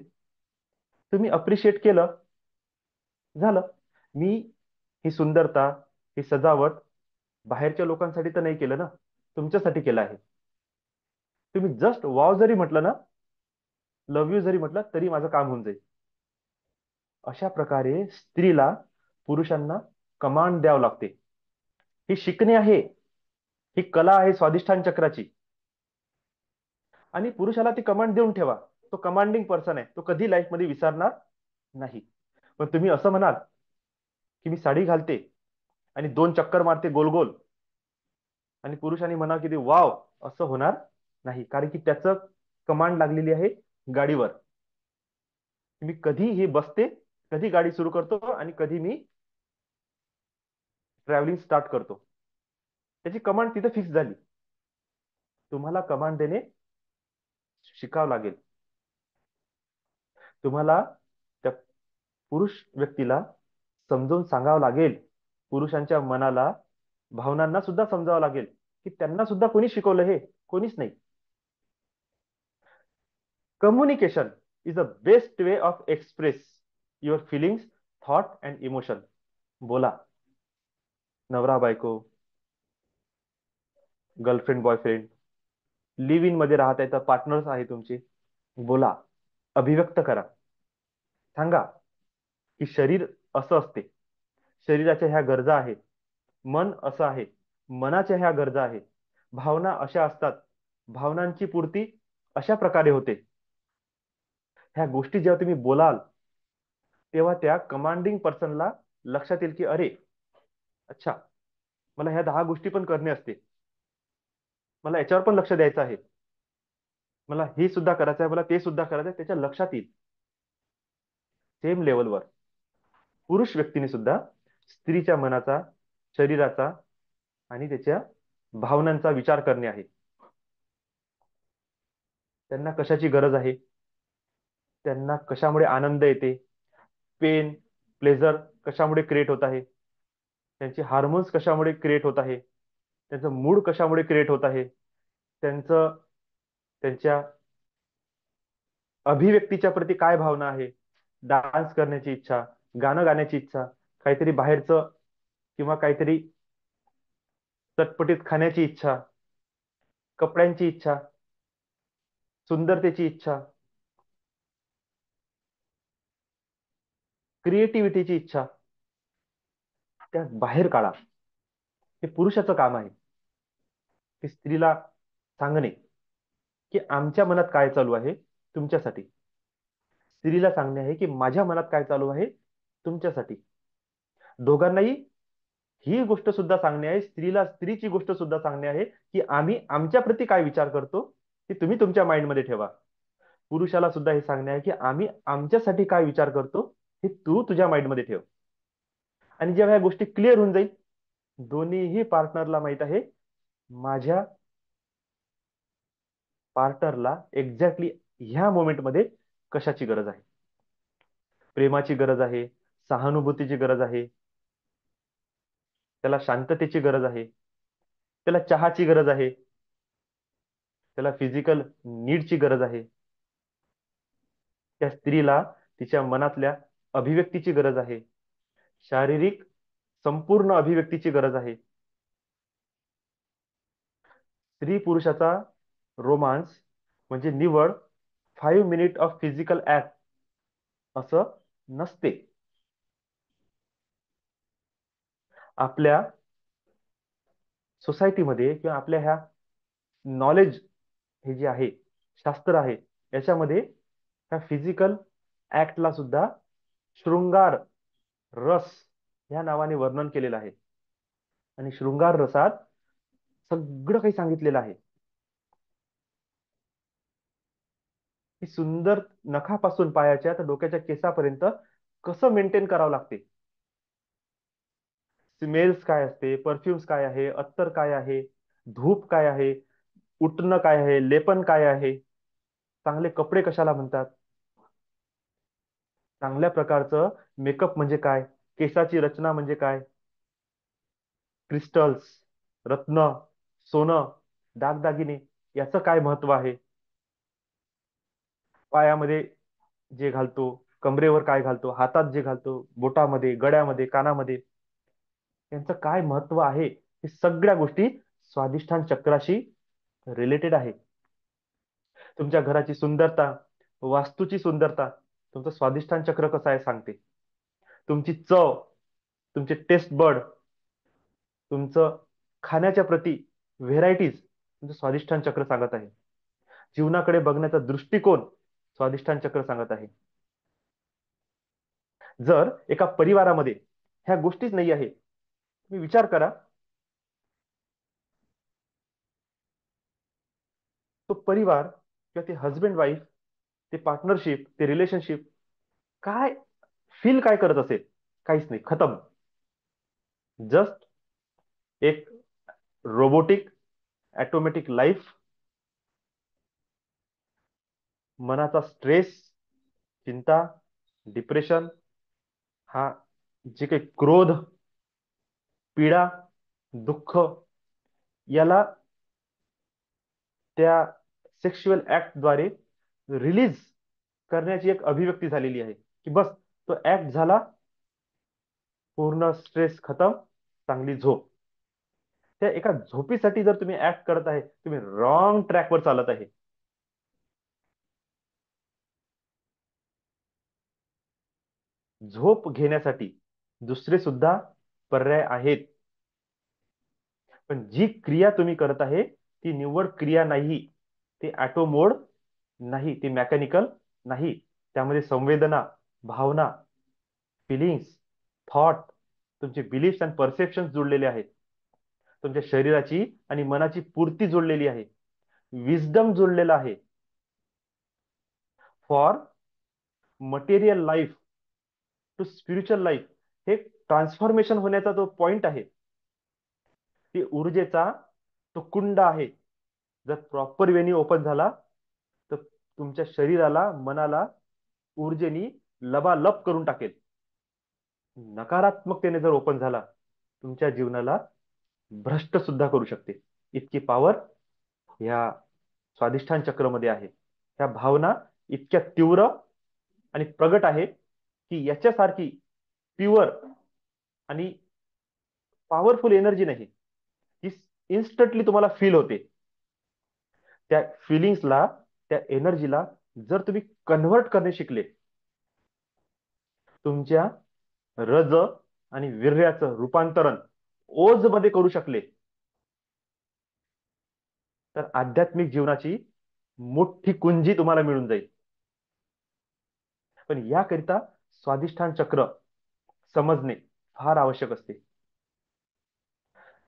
तुम्ही अप्रिशिएट केलं, झालं. मी ही सुंदरता, ही सजावट बाहेरच्या लोकांसाठी तर नाही केलं ना, तुमच्यासाठी केलं आहे. तुम्ही जस्ट वाव जरी म्हटलं ना, लव्ह यू जरी म्हटलं, तरी माझं काम होऊन जाईल. अशा प्रकारे स्त्रीला पुरुषांना कमांड द्यावं लागते. ही शिकणे आहे, ही कला आहे स्वाधिष्ठान चक्राची. आणि पुरुषाला ती कमांड देऊन ठेवा, तो कमांडिंग पर्सन आहे, तो कधी लाईफ मध्ये विसरणार नाही. पण तुम्ही असं म्हणाल की मी साडी घालते आणि 2 चक्कर मारते गोल गोल, आणि पुरुषांनी म्हणा की ते वाव, असं होणार नाही. कारण की त्याचं कमांड लागलेली आहे गाडीवर. मी कधी ही बसते, कधी गाडी सुरू करतो आणि कधी मी ट्रॅव्हलिंग स्टार्ट करतो, त्याची कमांड तिथे फिक्स झाली. तुम्हाला कमांड देणे शिकावं लागेल. तुम्हाला त्या पुरुष व्यक्तीला समजावून सांगावं लागेल, पुरुषांच्या मनाला, भावनांना सुद्धा समजावं लागेल की त्यांना सुद्धा कोणी शिकवलं? हे कोणीच नाही. Communication is the best way of express your feelings, thought and emotion. बोला. नवरा बायको, गर्लफ्रेंड बॉयफ्रेंड, लिव्ह इन मध्ये राहत आहे तर पार्टनर्स आहे तुमचे, बोला, अभिव्यक्त करा. सांगा की शरीर असं असते, शरीराच्या ह्या गरजा आहेत, मन असं आहे, मनाच्या ह्या गरजा आहेत, भावना अशा असतात, भावनांची पूर्ती अशा प्रकारे होते. ह्या गोष्टी जेव्हा तुम्ही बोलाल, तेव्हा त्या कमांडिंग पर्सनला लक्षात येईल की अरे अच्छा, मला ह्या 10 गोष्टी पण करणे असते, मला याच्यावर पण लक्ष द्यायचं आहे, मला हे सुद्धा करायचं आहे, मला ते सुद्धा करायचं आहे, त्याच्या लक्षात येईल. सेम लेवलवर पुरुष व्यक्तीने सुद्धा स्त्रीच्या मनाचा, शरीराचा आणि त्याच्या भावनांचा विचार करणे आहे. त्यांना कशाची गरज आहे, त्यांना कशामुळे आनंद येते, पेन, प्लेजर कशामुळे क्रिएट होत आहे, त्यांचे हार्मोन्स कशामुळे क्रिएट होत आहे, त्यांचं मूड कशामुळे क्रिएट होत आहे, त्यांचं त्यांच्या अभिव्यक्तीच्या प्रती काय भावना आहे, डान्स करण्याची इच्छा, गाणं गाण्याची इच्छा, काहीतरी बाहेरचं किंवा काहीतरी चटपटीत खाण्याची इच्छा, कपड्यांची इच्छा, सुंदरतेची इच्छा, क्रिएटिव्हिटीची इच्छा, त्या बाहेर काढा. हे पुरुषाचं काम आहे की स्त्रीला सांगणे की आमच्या मनात काय चालू आहे तुमच्यासाठी. स्त्रीला सांगणे आहे की माझ्या मनात काय चालू आहे तुमच्यासाठी. दोघांनाही ही गोष्ट सुद्धा सांगणे आहे, स्त्रीला स्त्रीची गोष्ट सुद्धा सांगणे आहे की आम्ही आमच्या प्रती काय विचार करतो हे तुम्ही तुमच्या माइंड मध्ये ठेवा. पुरुषाला सुद्धा हे सांगणे आहे की आम्ही आमच्यासाठी काय विचार करतो हे तू तुझ्या माइंड मध्ये ठेव. आणि जेव्हा ह्या गोष्टी क्लिअर होऊन जाईल, दोन्हीही पार्टनरला माहित आहे माझ्या पार्टनरला एक्झॅक्टली ह्या मोमेंटमध्ये कशाची गरज आहे. प्रेमाची गरज आहे, सहानुभूतीची गरज आहे, त्याला शांततेची गरज आहे, त्याला चहाची गरज आहे, त्याला फिजिकल नीडची गरज आहे, त्या स्त्रीला तिच्या मनातल्या अभिव्यक्तीची गरज आहे, शारीरिक संपूर्ण अभिव्यक्तीची गरज आहे. स्त्री पुरुषाचा रोमांस म्हणजे निवड 5 मिनिट ऑफ फिजिकल ऍक्ट असं नसते. आपल्या सोसायटीमध्ये किंवा आपल्या ह्या नॉलेज, हे जे आहे शास्त्र आहे, याच्यामध्ये ह्या फिजिकल ऍक्टला सुद्धा शृंगार रस ह्या नावाने वर्णन केलेलं आहे. आणि शृंगार रसात सगळं काही सांगितलेलं आहे की सुंदर नखापासून पायाच्या तर डोक्याच्या केसापर्यंत कसं मेंटेन करावं लागते, स्मेल्स काय असते, परफ्युम्स काय आहे, अत्तर काय आहे, धूप काय आहे, उठणं काय आहे, लेपन काय आहे, चांगले कपडे कशाला म्हणतात, चांगल्या प्रकारचं मेकअप म्हणजे काय, केसाची रचना म्हणजे काय, क्रिस्टल्स, रत्न, सोनं, दागदागिने याचं काय महत्व आहे, पायामध्ये जे घालतो, कमरेवर काय घालतो, हातात जे घालतो, बोटामध्ये, गळ्यामध्ये, कानामध्ये, यांचं काय महत्व आहे, हे सगळ्या गोष्टी स्वादिष्ठान चक्राशी रिलेटेड आहे. तुमच्या घराची सुंदरता, वास्तूची सुंदरता तुमचं स्वादिष्ठान चक्र कसं आहे सांगते. तुमची चव, तुमचे टेस्ट बर्ड, तुमचं खाण्याच्या प्रती व्हेरायटीज तुमचं स्वादिष्ठान चक्र सांगत आहे. जीवनाकडे बघण्याचा दृष्टिकोन स्वादिष्ठान चक्र सांगत आहे. जर एका परिवारामध्ये ह्या गोष्टीच नाही आहे, तुम्ही विचार करा, तो परिवार किंवा ते हजबंड वाईफ, ते पार्टनरशिप, ते रिलेशनशिप काय फील काय करत असेल, काहीच नाही, खतम. जस्ट एक रोबोटिक ऑटोमॅटिक लाईफ. मनाचा स्ट्रेस, चिंता, डिप्रेशन, हा जे काही क्रोध, पीडा, दुःख, याला त्या सेक्शुअल ऍक्ट द्वारे रिलीज करण्याची एक अभिव्यक्ती झालेली आहे की बस तो ऍक्ट झाला, पूर्ण स्ट्रेस खतम, चांगली झोप. त्या एका झोपीसाठी जर तुम्ही ऍक्ट करत आहे, तुम्ही रॉंग ट्रॅकवर चालत आहे. झोप घेण्यासाठी दुसरे सुद्धा पर्याय आहेत, पण जी क्रिया तुम्ही करत आहे ती निव्वळ क्रिया नाही, ती ऑटो मोड नाही, ती मेकॅनिकल नाही. त्यामध्ये संवेदना, भावना, फिलिंग्स, थॉट, तुमचे बिलीफ्स अँड परसेप्शन जुळलेले आहेत. तुमच्या शरीराची आणि मनाची पूर्ती जुळलेली आहे, विजडम जुळलेला आहे. For material life to spiritual life, हे ट्रान्सफॉर्मेशन होण्याचा जो पॉइंट आहे, ती ऊर्जेचा तो कुंड आहे. जर प्रॉपर वेनी ओपन झाला तर तुमच्या शरीराला, मनाला ऊर्जेनी लबालब करून टाकेल. नकारात्मकतेने जर ओपन झाला, तुमच्या जीवनाला भ्रष्ट सुद्धा करू शकते. इतकी पॉवर या स्वादिष्ठान चक्रमध्ये आहे. त्या भावना इतक्या तीव्र आणि प्रगट आहे की याच्यासारखी प्युअर आणि पॉवरफुल एनर्जी नाही. ती इन्स्टंटली तुम्हाला फील होते. त्या फिलिंग्सला, त्या एनर्जीला जर तुम्ही कन्व्हर्ट करणे शिकले, तुमच्या रज आणि वीर्याचं रूपांतरण ओज मध्ये करू शकले, तर आध्यात्मिक जीवनाची मोठी कुंजी तुम्हाला मिळून जाईल. पण याकरिता स्वादिष्ठान चक्र समजणे फार आवश्यक असते.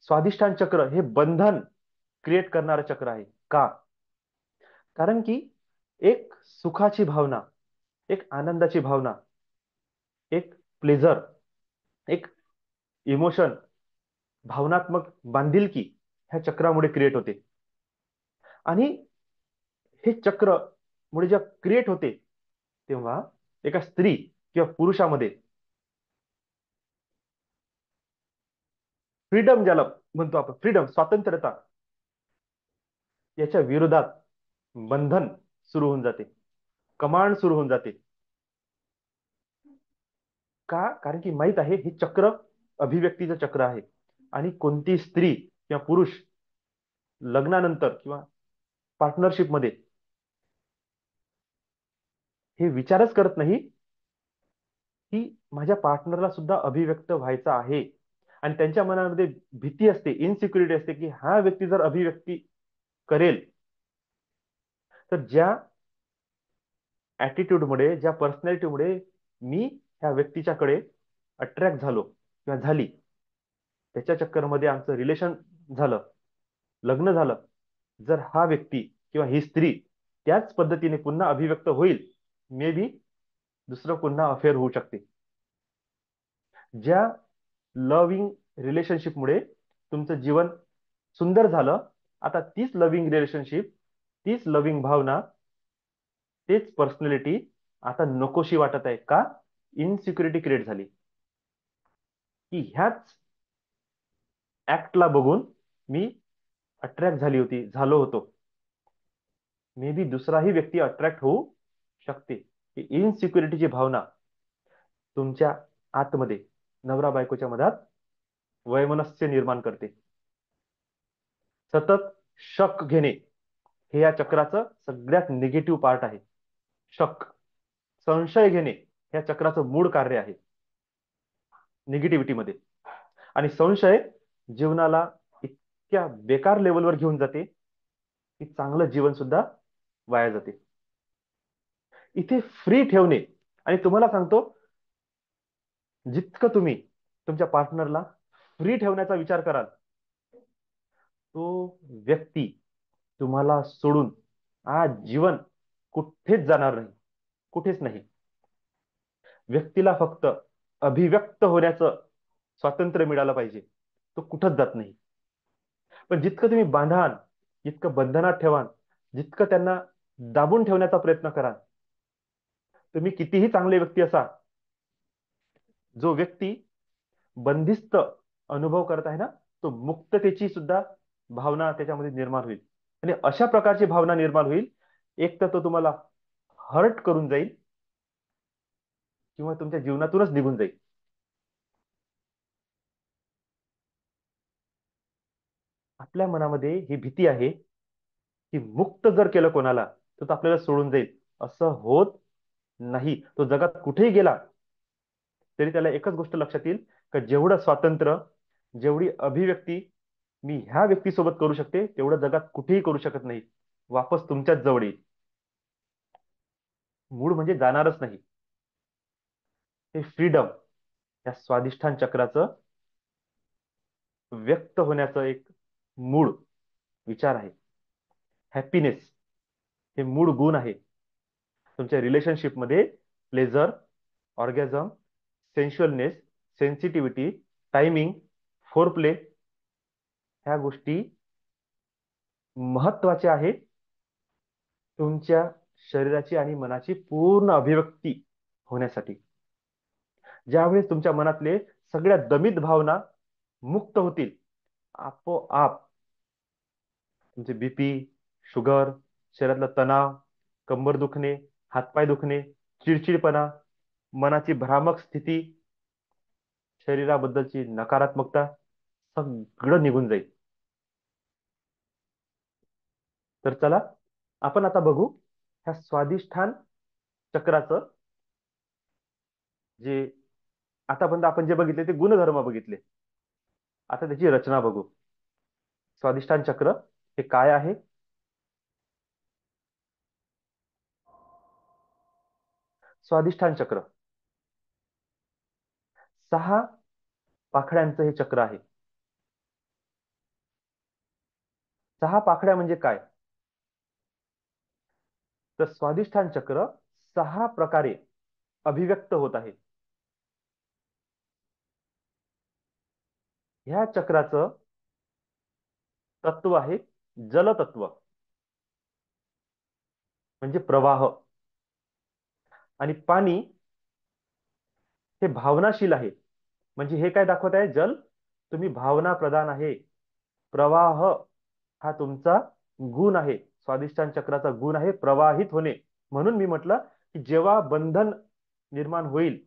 स्वादिष्ठान चक्र हे बंधन क्रिएट करणारं चक्र आहे. का? कारण की एक सुखाची भावना, एक आनंदाची भावना, एक प्लेजर, एक इमोशन, भावनात्मक बांधिलकी ह्या चक्रामुळे क्रिएट होते. आणि हे चक्र मुळे जेव्हा क्रिएट होते, तेव्हा एका स्त्री किंवा पुरुषामध्ये फ्रीडम, ज्याला म्हणतो आपण फ्रीडम, स्वातंत्र्यता, याच्या विरोधात बंधन सुरू होऊन जाते, कमांड सुरू होऊन जाते. का? कारण की माहित आहे हे चक्र अभिव्यक्तीचं चक्र आहे. आणि कोणती स्त्री किंवा पुरुष लग्नानंतर किंवा पार्टनरशिप मध्ये हे विचारच करत नाही की माझ्या पार्टनरला सुद्धा अभिव्यक्त व्हायचं आहे. आणि त्यांच्या मनामध्ये भीती असते, इनसिक्युरिटी असते की हा व्यक्ती जर अभिव्यक्ती करेल, तर ज्या ऍटिट्यूडमुळे, ज्या पर्सनॅलिटीमुळे मी ह्या व्यक्तीच्याकडे अट्रॅक्ट झालो किंवा झाली, त्याच्या चक्करमध्ये आमचं रिलेशन झालं, लग्न झालं, जर हा व्यक्ती किंवा ही स्त्री त्याच पद्धतीने पुन्हा अभिव्यक्त होईल, मे बी दुसरं पुन्हा अफेअर होऊ शकते. ज्या लव्हिंग रिलेशनशिपमुळे तुमचं जीवन सुंदर झालं, आता तीच लव्हिंग रिलेशनशिप, तीच लव्हिंग भावना, तेच पर्सनॅलिटी आता नकोशी वाटत आहे. का? इनसिक्युरिटी क्रिएट झाली की ह्याच ऍक्टला बघून मी अट्रॅक्ट झाली होती, झालो होतो, मे बी दुसराही व्यक्ती अट्रॅक्ट होऊ शकते. ही इनसिक्युरिटीची भावना तुमच्या आतमध्ये, नवरा बायकोच्या मधात वैमनस्य निर्माण करते. सतत शक घेणे हे या चक्राचं सगळ्यात निगेटिव्ह पार्ट आहे. शक, संशय घेणे या चक्राचं मूळ कार्य आहे निगेटिव्हिटीमध्ये. आणि संशय जीवनाला इतक्या बेकार लेवलवर घेऊन जाते की चांगलं जीवन सुद्धा वाया जाते. इथे फ्री ठेवणे, आणि तुम्हाला सांगतो, जितकं तुम्ही तुमच्या पार्टनरला फ्री ठेवण्याचा विचार कराल, तो व्यक्ती तुम्हाला सोडून आज जीवन कुठेच जाणार नाही, कुठेच नाही. व्यक्तीला फक्त अभिव्यक्त होण्याचं स्वातंत्र्य मिळालं पाहिजे, तो कुठंच जात नाही. पण जितकं तुम्ही बांधाल, जितकं बंधनात ठेवाल, जितकं त्यांना दाबून ठेवण्याचा प्रयत्न कराल, तुम्ही कितीही चांगले व्यक्ती असा, जो व्यक्ती बंदिस्त अनुभव करत आहे ना, तो मुक्ततेची सुद्धा भावना त्याच्यामध्ये निर्माण होईल. आणि अशा प्रकारची भावना निर्माण होईल, एक तर तो तुम्हाला हर्ट करून जाईल किंवा तुमच्या जीवनातूनच निघून जाईल. आपल्या मनामध्ये ही भीती आहे की मुक्त जर केलं कोणाला, तर तो आपल्याला सोडून जाईल. असं होत नाही. तो जगात कुठेही गेला तरी त्याला एकच गोष्ट लक्षात येईल, की जेवढं स्वातंत्र्य, जेवढी अभिव्यक्ती मी ह्या व्यक्तीसोबत करू शकते, तेवढं जगात कुठेही करू शकत नाही. वापस तुमच्याच जवळ येईल. मूळ म्हणजे जाणारच नाही. हे फ्रीडम या स्वादिष्ठान चक्राचं व्यक्त होण्याचं एक मूळ विचार आहे. हॅपीनेस हे मूळ गुण आहे. तुमच्या रिलेशनशिपमध्ये pleasure, orgasm, sensualness, sensitivity, timing, foreplay, ह्या गोष्टी महत्वाच्या आहेत तुमच्या शरीराची आणि मनाची पूर्ण अभिव्यक्ती होण्यासाठी. ज्यावेळेस तुमच्या मनातले सगळ्या दमित भावना मुक्त होतील, आपोआप तुमचे बीपी, शुगर, शरीरातला तणाव, कंबर दुखणे, हातपाय दुखणे, चिडचिडपणा, मनाची भ्रामक स्थिती, शरीराबद्दलची नकारात्मकता सगळं निघून जाईल. तर चला आपण आता बघू ह्या स्वादिष्ठान चक्राचं, जे आतापर्यंत आपण जे बघितले ते गुणधर्म बघितले. आता त्याची रचना बघू. स्वादिष्ठान चक्र हे काय आहे? स्वादिष्ठान चक्र 6 पाखड्यांचं हे चक्र आहे. 6 पाखड्या म्हणजे काय? तर स्वादिष्ठान चक्र 6 प्रकारे अभिव्यक्त होत आहे. ह्या चक्राचं तत्व आहे जलतत्व, म्हणजे प्रवाह. आणि पाणी हे भावनाशील आहे, म्हणजे हे काय दाखवत आहे? जल तुम्ही भावना प्रधान आहे. प्रवाह हा तुमचा गुण आहे, स्वादिष्ठान चक्राचा गुण आहे प्रवाहित होणे. म्हणून मी म्हटलं की जेव्हा बंधन निर्माण होईल,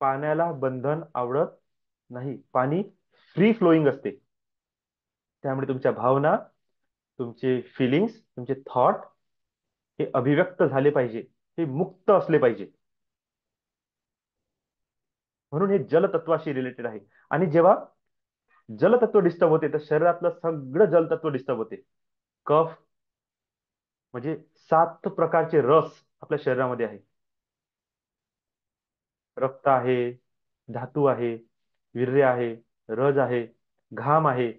पाण्याला बंधन आवडत नाही. पाणी फ्री फ्लोईंग असते. त्यामुळे तुमच्या भावना, तुमचे फिलिंग्स, तुमचे थॉट हे अभिव्यक्त झाले पाहिजे, हे मुक्त असले पाहिजे. म्हणून हे जलतत्वाशी रिलेटेड आहे. आणि जेव्हा जलतत्व डिस्टर्ब होते तर शरीरातलं सगळं जलतत्व डिस्टर्ब होते. कफ म्हणजे 7 प्रकारचे रस आपल्या शरीरामध्ये आहे. रक्त आहे, धातू आहे, वीर्य आहे, रज आहे, घाम आहे,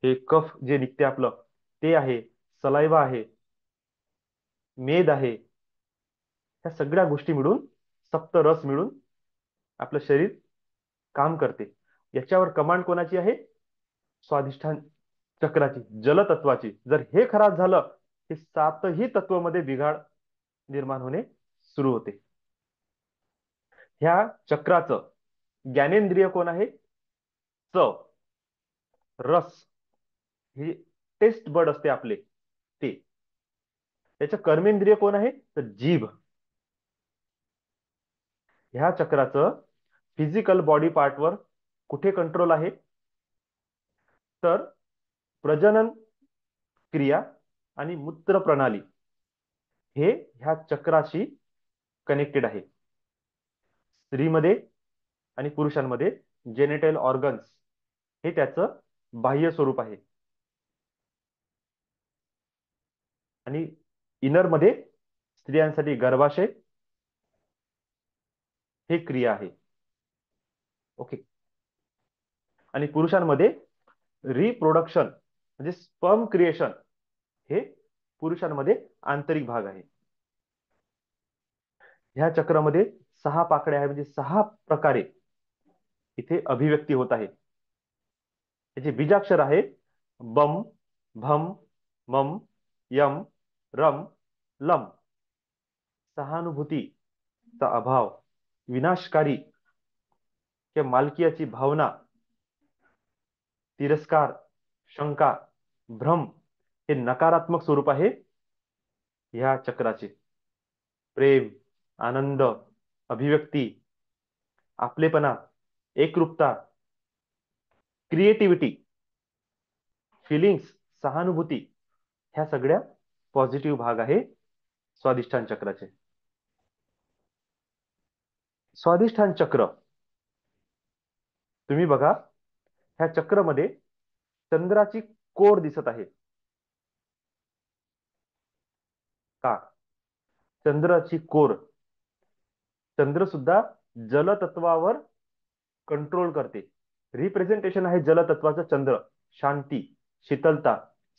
हे कफ जे निघते आपलं ते आहे, सलाइवा आहे, मेद आहे. ह्या सगळ्या गोष्टी मिळून, सप्त रस मिळून आपलं शरीर काम करते. याच्यावर कमांड कोणाची आहे? स्वाधिष्ठान चक्राची, जलतत्वाची. जर हे खराब झालं की 7ही तत्वामध्ये बिघाड निर्माण होणे सुरू होते. ह्या चक्राचं ज्ञानेंद्रिय कोण आहे? चव, रस, हे टेस्ट बर्ड असते आपले ते. त्याचं कर्मेंद्रिय कोण आहे? तर जीभ. ह्या चक्राचं फिजिकल बॉडी पार्टवर कुठे कंट्रोल आहे? तर प्रजनन क्रिया आणि मूत्र प्रणाली हे ह्या चक्राशी कनेक्टेड आहे. स्त्रीमध्ये आणि पुरुषांमध्ये जेनेटल ऑर्गन्स हे त्याचं बाह्य स्वरूप आहे. आणि इनर मध्ये स्त्रियांसाठी गर्भाशय हे क्रिया आहे. ओके. आणि पुरुषांमध्ये रिप्रोडक्शन म्हणजे स्पर्म क्रिएशन हे पुरुषांमध्ये आंतरिक भाग आहे. ह्या चक्रामध्ये 6 पाकड्या आहे, म्हणजे 6 प्रकारे इथे अभिव्यक्ती होत आहे. त्याचे बीजाक्षर आहे बम, भम, मम, यम, रम, लम. सहानुभूतीचा अभाव, विनाशकारी किंवा मालकीयाची भावना, तिरस्कार, शंका, भ्रम हे नकारात्मक स्वरूप आहे ह्या चक्राचे. प्रेम, आनंद, अभिव्यक्ती, आपलेपणा, एकरूपता, क्रिएटिव्हिटी, फिलिंग्स, सहानुभूती, ह्या सगळ्या पॉझिटिव्ह भाग आहे स्वादिष्ठान चक्राचे. स्वादिष्ठान चक्र तुम्ही बघा, ह्या चक्रमध्ये चंद्राची कोर दिसत आहे का? चंद्राची कोर, चंद्र सुद्धा जलतत्वावर कंट्रोल करते. रिप्रेझेंटेशन आहे जलतत्वाचं चंद्र. शांती, शीतलता,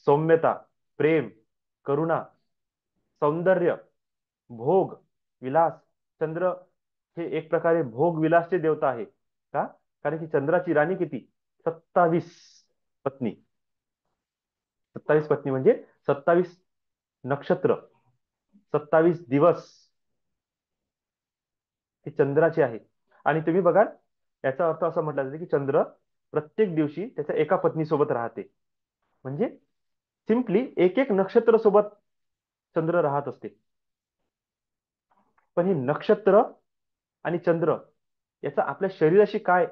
सौम्यता, प्रेम, करुणा, सौंदर्य, भोग, विलास. चंद्र हे एक प्रकारे भोग विलासचे देवता आहे. का? कारण की चंद्राची राणी किती? 27 पत्नी. 27 पत्नी म्हणजे 27 नक्षत्र, 27 दिवस हे चंद्राचे आहे. आणि तुम्ही बघाल, याचा अर्थ असा म्हटला जाते की चंद्र प्रत्येक दिवशी त्याच्या एका पत्नीसोबत राहते. म्हणजे सिम्पली एक एक नक्षत्र सोबत चंद्र राहत असते. पण हे नक्षत्र आणि चंद्र याचा आपल्या शरीराशी काय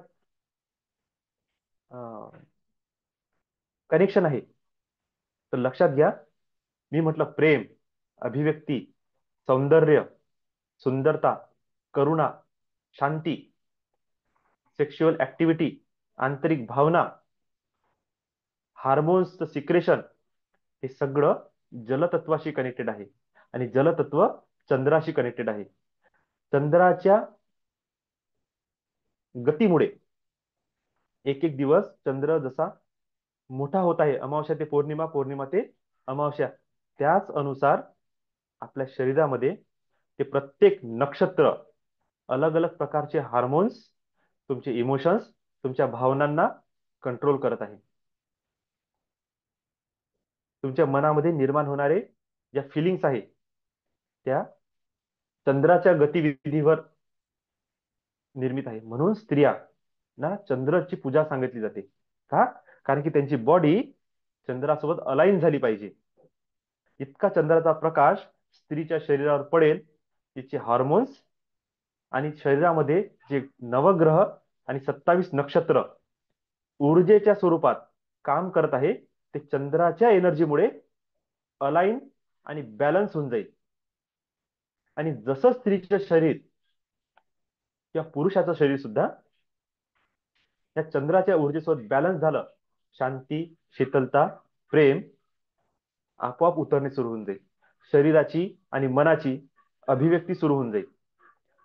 कनेक्शन आहे? तर लक्षात घ्या, मी म्हटलं प्रेम, अभिव्यक्ती, सौंदर्य, सुंदरता, करुणा, शांती, सेक्शुअल ऍक्टिव्हिटी, आंतरिक भावना, हार्मोन्सचं सिक्रेशन, हे सगळं जलतत्वाशी कनेक्टेड आहे. आणि जलतत्व चंद्राशी कनेक्टेड आहे. चंद्राच्या गतीमुळे एक एक दिवस चंद्र जसा मोठा होत आहे, अमावस्या ते पौर्णिमा, पौर्णिमा ते अमावस्या, त्याच अनुसार आपल्या शरीरामध्ये ते प्रत्येक नक्षत्र अलग अलग प्रकारचे हार्मोन्स, तुमचे इमोशन्स, तुमच्या भावनांना कंट्रोल करत आहे. तुमच्या मनामध्ये निर्माण होणारे ज्या फिलिंग्स आहेत त्या चंद्राच्या गतिविधीवर निर्मित आहे. म्हणून स्त्रिया ना चंद्राची पूजा सांगितली जाते. का? कारण की त्यांची बॉडी चंद्रासोबत अलाइन झाली पाहिजे. इतका चंद्राचा प्रकाश स्त्रीच्या शरीरावर पडेल, तिचे हार्मोन्स आणि शरीरामध्ये जे नवग्रह आणि 27 नक्षत्र ऊर्जेच्या स्वरूपात काम करत आहे, ते चंद्राच्या एनर्जीमुळे अलाइन आणि बॅलन्स होऊन जाईल. आणि जसं स्त्रीचं शरीर किंवा पुरुषाचं शरीर सुद्धा या चंद्राच्या ऊर्जेसोबत बॅलन्स झालं, शांती, शीतलता, प्रेम आपोआप उतरणे सुरू होऊन जाईल. शरीराची आणि मनाची अभिव्यक्ती सुरू होऊन जाईल.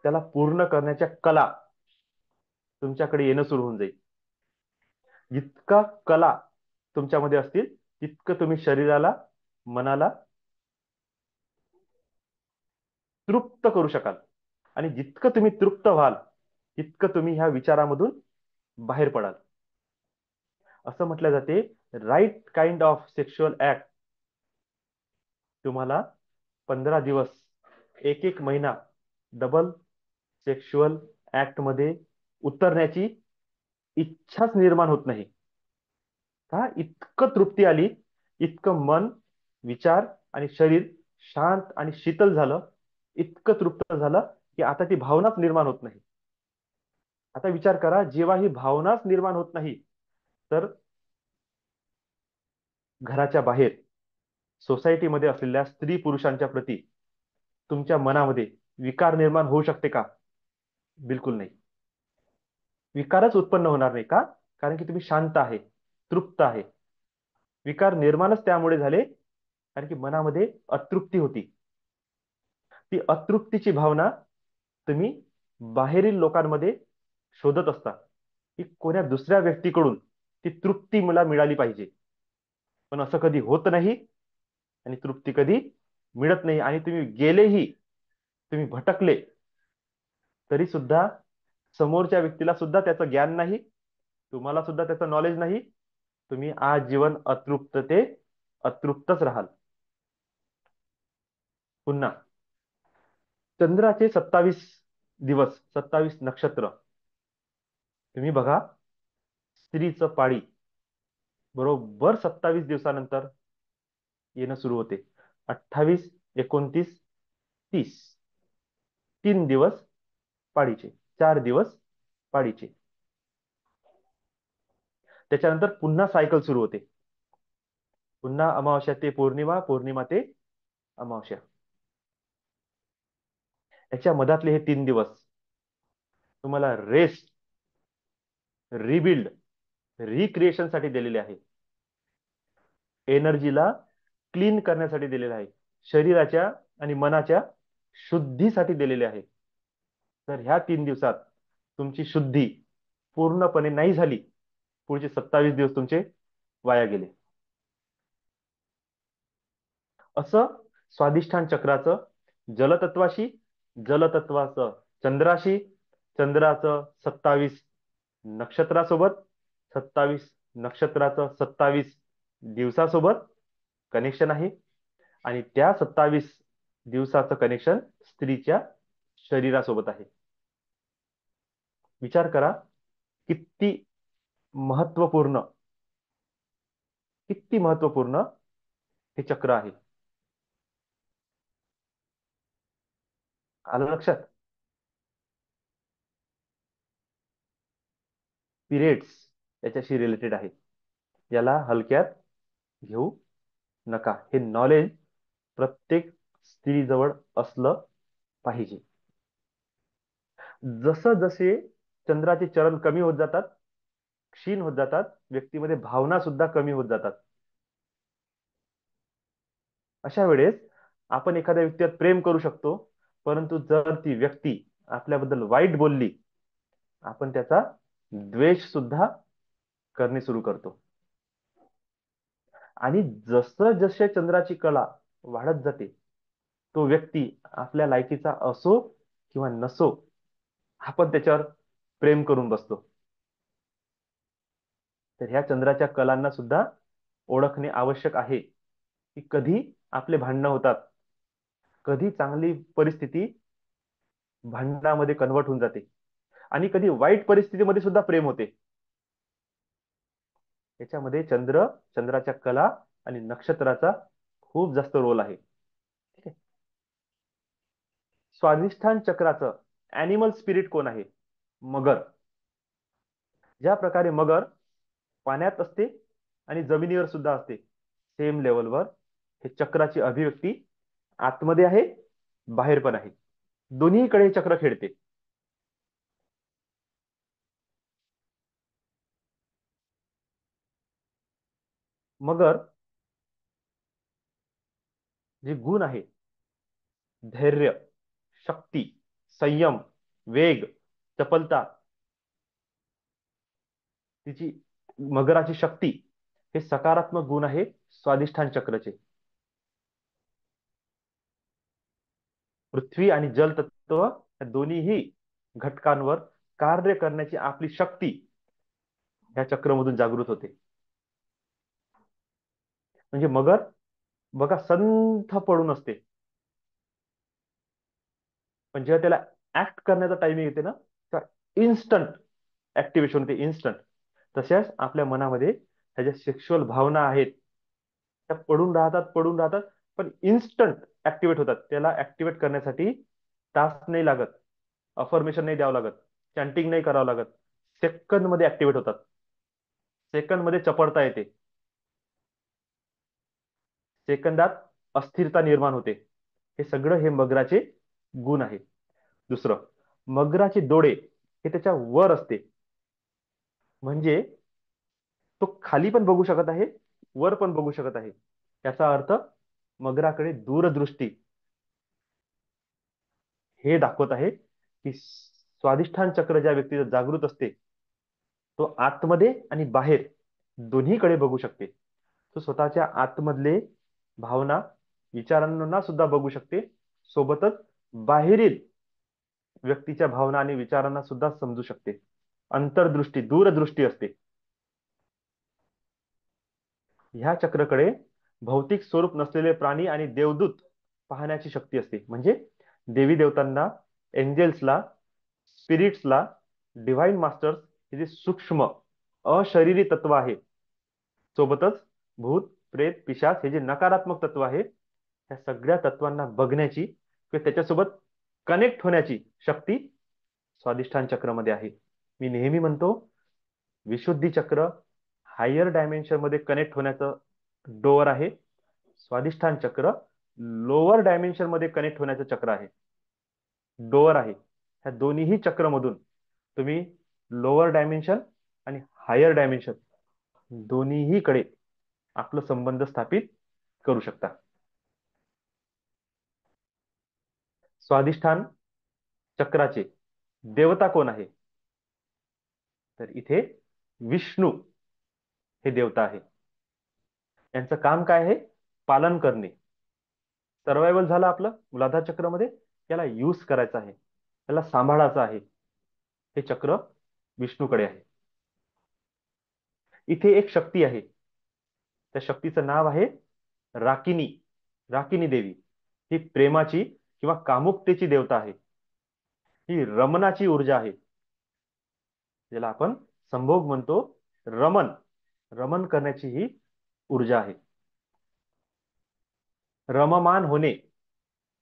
त्याला पूर्ण करण्याच्या कला तुमच्याकडे येणं सुरू होऊन जाईल. जितका कला तुमच्यामध्ये असतील तितकं तुम्ही शरीराला, मनाला तृप्त करू शकाल. आणि जितकं तुम्ही तृप्त व्हाल तितकं तुम्ही ह्या विचारामधून बाहेर पडाल. असं म्हटलं जाते, right kind of sexual act तुम्हाला 15 दिवस, एक एक महिना डबल सेक्शुअल ऍक्ट मध्ये उतरण्याची इच्छाच निर्माण होत नाही. का? इतकं तृप्ती आली, इतकं मन, विचार आणि शरीर शांत आणि शीतल झालं, इतकं तृप्त झालं की आता ती भावनाच निर्माण होत नाही. आता विचार करा, जेव्हा ही भावनाच निर्माण होत नाही, तर घराच्या बाहेर सोसायटीमध्ये असलेल्या स्त्री पुरुषांच्या प्रती तुमच्या मनामध्ये विकार निर्माण होऊ शकते का? बिलकुल नाही. विकारच उत्पन्न होणार नाही. का? कारण की तुम्ही शांत आहे, तृप्त आहे. विकार निर्माणच त्यामुळे झाले कारण की मनामध्ये अतृप्ती होती. ती अतृप्तीची भावना तुम्ही बाहेरील लोकांमध्ये शोधत असता की कोण्या दुसऱ्या व्यक्तीकडून ती तृप्ती मला मिळाली पाहिजे. पण असं कधी होत नाही आणि तृप्ती कधी मिळत नाही. आणि तुम्ही गेलेही, तुम्ही भटकले तरी सुद्धा समोरच्या व्यक्तीला सुद्धा त्याचं ज्ञान नाही, तुम्हाला सुद्धा त्याचं नॉलेज नाही. तुम्ही आजीवन अतृप्त ते अतृप्तच राहाल. पुन्हा चंद्राचे 27 दिवस, 27 नक्षत्र. तुम्ही बघा, स्त्रीचं पाळी बरोबर 27 दिवसानंतर येणं सुरू होते. 28, 29, 30. 3 दिवस पाळीचे, 4 दिवस पाळीचे. त्याच्यानंतर पुन्हा सायकल सुरू होते. पुन्हा अमावस्या ते पौर्णिमा, पौर्णिमा ते अमावस्या. याच्या मधातले हे 3 दिवस तुम्हाला रेस्ट, रिबिल्ड, रिक्रिएशन साठी दिलेले आहे. एनर्जीला क्लीन करण्यासाठी दिलेले आहे. शरीराच्या आणि मनाच्या शुद्धीसाठी दिलेले आहे. तर ह्या 3 दिवसात तुमची शुद्धी पूर्णपणे नाही झाली, पुढचे 27 दिवस तुमचे वाया गेले. असं स्वादिष्ठान चक्राचं जलतत्वाशी, जलतत्वाचं चंद्राशी चंद्राचं 27 नक्षत्रासोबत, 27 नक्षत्राचं 27 दिवसासोबत कनेक्शन आहे. आणि त्या 27 दिवसाचं कनेक्शन स्त्रीच्या शरीरासोबत आहे. विचार करा, किती महत्वपूर्ण, किती महत्वपूर्ण हे चक्र आहे. आलं लक्षात? पिरियड्स याच्याशी रिलेटेड आहे. याला हलक्यात घेऊ नका. हे नॉलेज प्रत्येक स्त्रीजवळ असलं पाहिजे. जसं जसे चंद्राचे चरण कमी होत जातात, क्षीण होत जातात, व्यक्तीमध्ये भावना सुद्धा कमी होत जातात. अशा वेळेस आपण एखाद्या व्यक्तीवर प्रेम करू शकतो, परंतु जर ती व्यक्ती आपल्याबद्दल वाईट बोलली, आपण त्याचा द्वेष सुद्धा करणे सुरू करतो. आणि जसं जसे चंद्राची कला वाढत जाते, तो व्यक्ती आपल्या लायकीचा असो किंवा नसो, आपण त्याच्यावर प्रेम करून बसतो. तर ह्या चंद्राच्या कलांना सुद्धा ओळखणे आवश्यक आहे, की कधी आपले भांडणं होतात, कधी चांगली परिस्थिती भांडणामध्ये कन्वर्ट होऊन जाते, आणि कधी वाईट परिस्थितीमध्ये सुद्धा प्रेम होते. याच्यामध्ये चंद्राच्या कला आणि नक्षत्राचा खूप जास्त रोल आहे. ठीक आहे. स्वाधिष्ठान चक्राचं ॲनिमल स्पिरिट कोण आहे? मगर. ज्या प्रकारे मगर पाण्यात असते आणि जमिनीवर सुद्धा असते, सेम लेवलवर हे चक्राची अभिव्यक्ती आतमध्ये आहे, बाहेर पण आहे. दोन्हीकडे चक्र खेळते. मगर जे गुण आहे, धैर्य, शक्ती, संयम, वेग, चपलता, तिची मगराची शक्ती, हे सकारात्मक गुण आहे स्वाधिष्ठान चक्रचे. पृथ्वी आणि जल तत्व या दोन्हीही घटकांवर कार्य करण्याची आपली शक्ती या चक्रमधून जागृत होते. म्हणजे मगर बघा संथ पडून असते, पण जेव्हा त्याला ऍक्ट करण्याचा टायमिंग येते ना, तर इन्स्टंट ऍक्टिव्हेशन होते, इन्स्टंट. तशाच आपल्या मनामध्ये ह्या ज्या सेक्शुअल भावना आहेत, त्या पडून राहतात, पडून राहतात, पण इन्स्टंट ऍक्टिव्हेट होतात. त्याला ऍक्टिव्हेट करण्यासाठी तास नाही लागत, अफर्मेशन नाही द्यावं लागत, चॅन्टिंग नाही करावं लागत, सेकंद मध्ये ऍक्टिव्हेट होतात, सेकंद मध्ये चपळता येते, सेकंदात अस्थिरता निर्माण होते. हे सगळं हे मगराचे गुण आहे. दुसरं, मगराचे डोळे हे त्याच्या वर असते, म्हणजे तो खाली पण बघू शकत आहे, वर पण बघू शकत आहे. याचा अर्थ मगराकडे दूरदृष्टी हे दाखवत आहे की स्वाधिष्ठान चक्र ज्या व्यक्तीचं जागृत असते, तो आतमध्ये आणि बाहेर दोन्हीकडे बघू शकते. तो स्वतःच्या आतमधले भावना, विचारांना सुद्धा बघू शकते, सोबतच बाहेरील व्यक्तीच्या भावना आणि विचारांना सुद्धा समजू शकते. अंतर्दृष्टी, दूरदृष्टी असते. ह्या चक्रकडे भौतिक स्वरूप नसलेले प्राणी आणि देवदूत पाहण्याची शक्ती असते. म्हणजे देवी देवतांना, एंजेल्सला, स्पिरिट्सला, डिव्हाइन मास्टर्स हे जे सूक्ष्म अशरीरी तत्व आहे, सोबतच भूत, प्रेत, पिशाच हे जे नकारात्मक तत्व आहे, त्या सगळ्या तत्वांना बघण्याची किंवा त्याच्यासोबत कनेक्ट होण्याची शक्ती स्वाधिष्ठान चक्रमध्ये आहे. मी नेहमी म्हणतो, विशुद्धी चक्र हायर डायमेन्शन मध्ये कनेक्ट होण्याचं डोअर आहे. स्वाधिष्ठान चक्र लोअर डायमेन्शन मध्ये कनेक्ट होण्याचं चक्र आहे, डोअर आहे. ह्या दोन्हीही चक्रमधून तुम्ही लोअर डायमेन्शन आणि हायर डायमेन्शन दोन्हीकडे आपलं संबंध स्थापित करू शकता. स्वाधिष्ठान चक्राचे देवता कोण आहे? तर इथे विष्णू हे देवता आहे. यांचं काम काय आहे? पालन करणे. सर्वायवल झालं आपलं मूलाधार चक्रमध्ये, याला यूज करायचं आहे. त्याला सांभाळायचं आहे, हे चक्र विष्णूकडे आहे. इथे एक शक्ती आहे, त्या शक्तीचं नाव आहे राकिनी. राकिनी देवी ही प्रेमाची किंवा कामुकतेची देवता आहे. ही रमणाची ऊर्जा आहे, ज्याला आपण संभोग म्हणतो. रमन, रमन करण्याची ही ऊर्जा आहे. रममान होणे,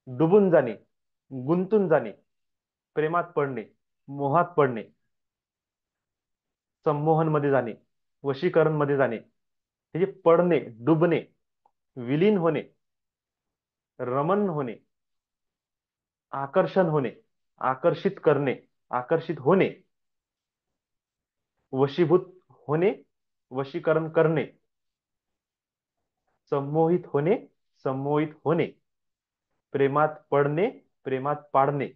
डुबून जाणे, गुंतून जाणे, प्रेमात पडणे, मोहात पडणे, संमोहन मध्ये जाणे, वशीकरण मध्ये जाणे, हे जे पडणे, डुबणे, विलीन होणे, रमन होणे, आकर्षण होणे, आकर्षित करणे, आकर्षित होणे, वशीभूत होणे, वशीकरण करणे, संमोहित होणे, संमोहित होणे, प्रेमात पडणे, प्रेमात पाडणे,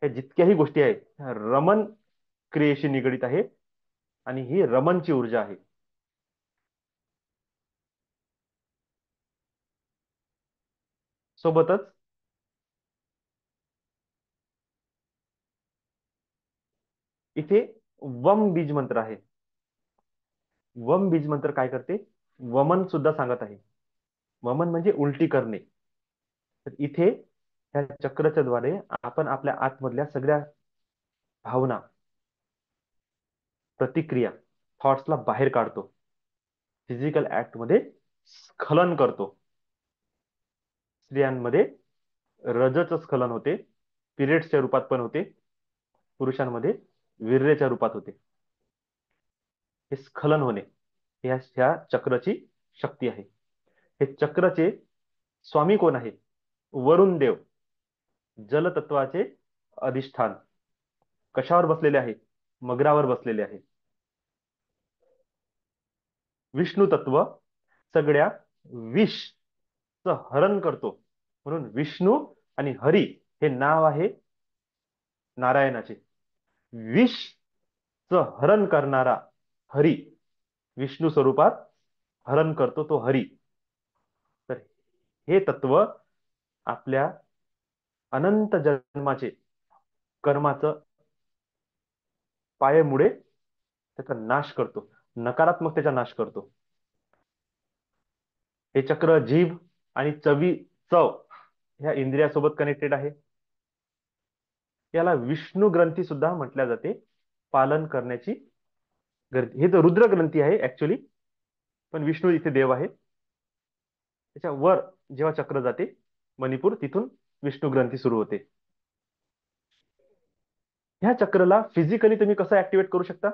हे जितक्याही गोष्टी आहेत रमन क्रियेशी निगडित आहे. आणि ही रमनची ऊर्जा आहे. सोबतच इथे वम बीज मंत्र आहे. वम बीज मंत्र काय करते? वमन सुद्धा सांगत आहे. वमन म्हणजे उलटी करणे. तर इथे ह्या चक्रच्या द्वारे आपण आपल्या आतमधल्या सगळ्या भावना, प्रतिक्रिया, थॉट्सला बाहेर काढतो. फिजिकल ऍक्ट मध्ये स्खलन करतो. स्त्रियांमध्ये रजचं स्खलन होते, पिरियड्सच्या रूपात पण होते. पुरुषांमध्ये वीर्याच्या रूपात होते. हे स्खलन होणे, ह्या चक्रची शक्ती आहे. हे चक्रचे स्वामी कोण आहे? वरुण देव, जलतत्वाचे अधिष्ठान. कशावर बसलेले आहे? मगरावर बसलेले आहे. विष्णू तत्व सगळ्या विष हरण करतो, म्हणून विष्णू आणि हरी हे नाव आहे नारायणाचे. विष हरण करणारा हरी, विष्णू स्वरूपात हरण करतो तो हरी. तर हे तत्व आपल्या अनंत जन्माचे कर्माचं पायमुळे त्याचा नाश करतो, नकारात्मकतेचा नाश करतो. हे चक्र जीभ आणि चव ह्या इंद्रियासोबत कनेक्टेड आहे. याला विष्णू ग्रंथी सुद्धा म्हटल्या जाते. पालन करण्याची ग्रंथी, हे तर रुद्र ग्रंथी आहे ऍक्च्युली, पण विष्णू इथे देव आहे. त्याच्या वर जेव्हा चक्र जाते मणिपूर, तिथून विष्णू ग्रंथी सुरू होते. ह्या चक्रला फिजिकली तुम्ही कसं ऍक्टिवेट करू शकता?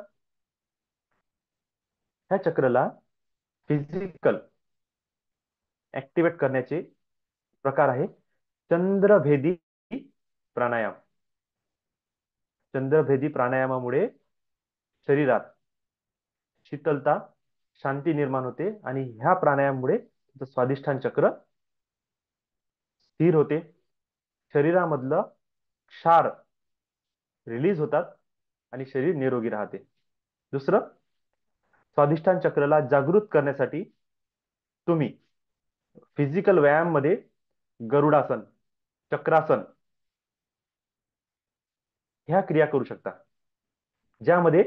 ह्या चक्रला फिजिकल ऍक्टिवेट करण्याचे प्रकार आहे चंद्रभेदी प्राणायाम. चंद्रभेदी प्राणायामामुळे शरीरात शीतलता, शांती निर्माण होते आणि ह्या प्राणायामामुळे स्वादिष्ठान चक्र स्थिर होते. शरीरामधलं क्षार रिलीज होतात आणि शरीर निरोगी राहते. दुसरं, स्वादिष्ठान चक्रला जागृत करण्यासाठी तुम्ही फिजिकल व्यायाम मध्ये गरुडासन, चक्रासन ह्या क्रिया करू शकता, ज्यामध्ये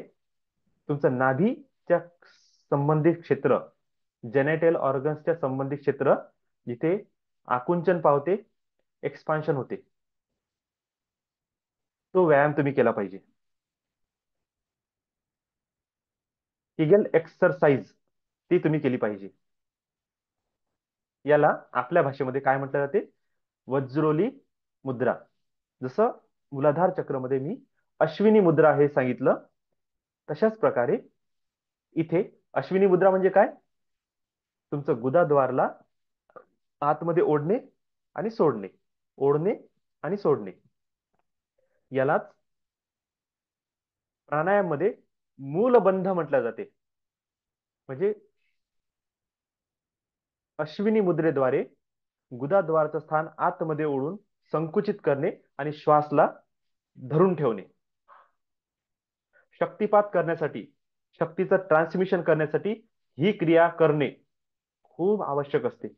तुमचं नाभीच्या संबंधित क्षेत्र, जेनेटल ऑर्गन्सच्या संबंधित क्षेत्र जिथे आकुंचन पावते, एक्सपान्शन होते, तो व्यायाम तुम्ही केला पाहिजे. किगल एक्सरसाइज ती तुम्ही केली पाहिजे. याला आपल्या भाषेमध्ये काय म्हटलं जाते? वज्रोली मुद्रा. जसं मूलाधार चक्रमध्ये मी अश्विनी मुद्रा हे सांगितलं, तशाच प्रकारे इथे अश्विनी मुद्रा म्हणजे काय? तुमचं गुदाद्वारला आतमध्ये ओढणे आणि सोडणे, ओढणे आणि सोडणे. यालाच प्राणायाम मध्ये मूलबंध म्हटलं जाते. म्हणजे अश्विनी मुद्रेद्वारे गुदाद्वारचं स्थान आतमध्ये ओढून संकुचित करणे आणि श्वासला धरून ठेवणे. शक्तिपात करण्यासाठी, शक्तीचं ट्रान्समिशन करण्यासाठी ही क्रिया करणे खूप आवश्यक असते.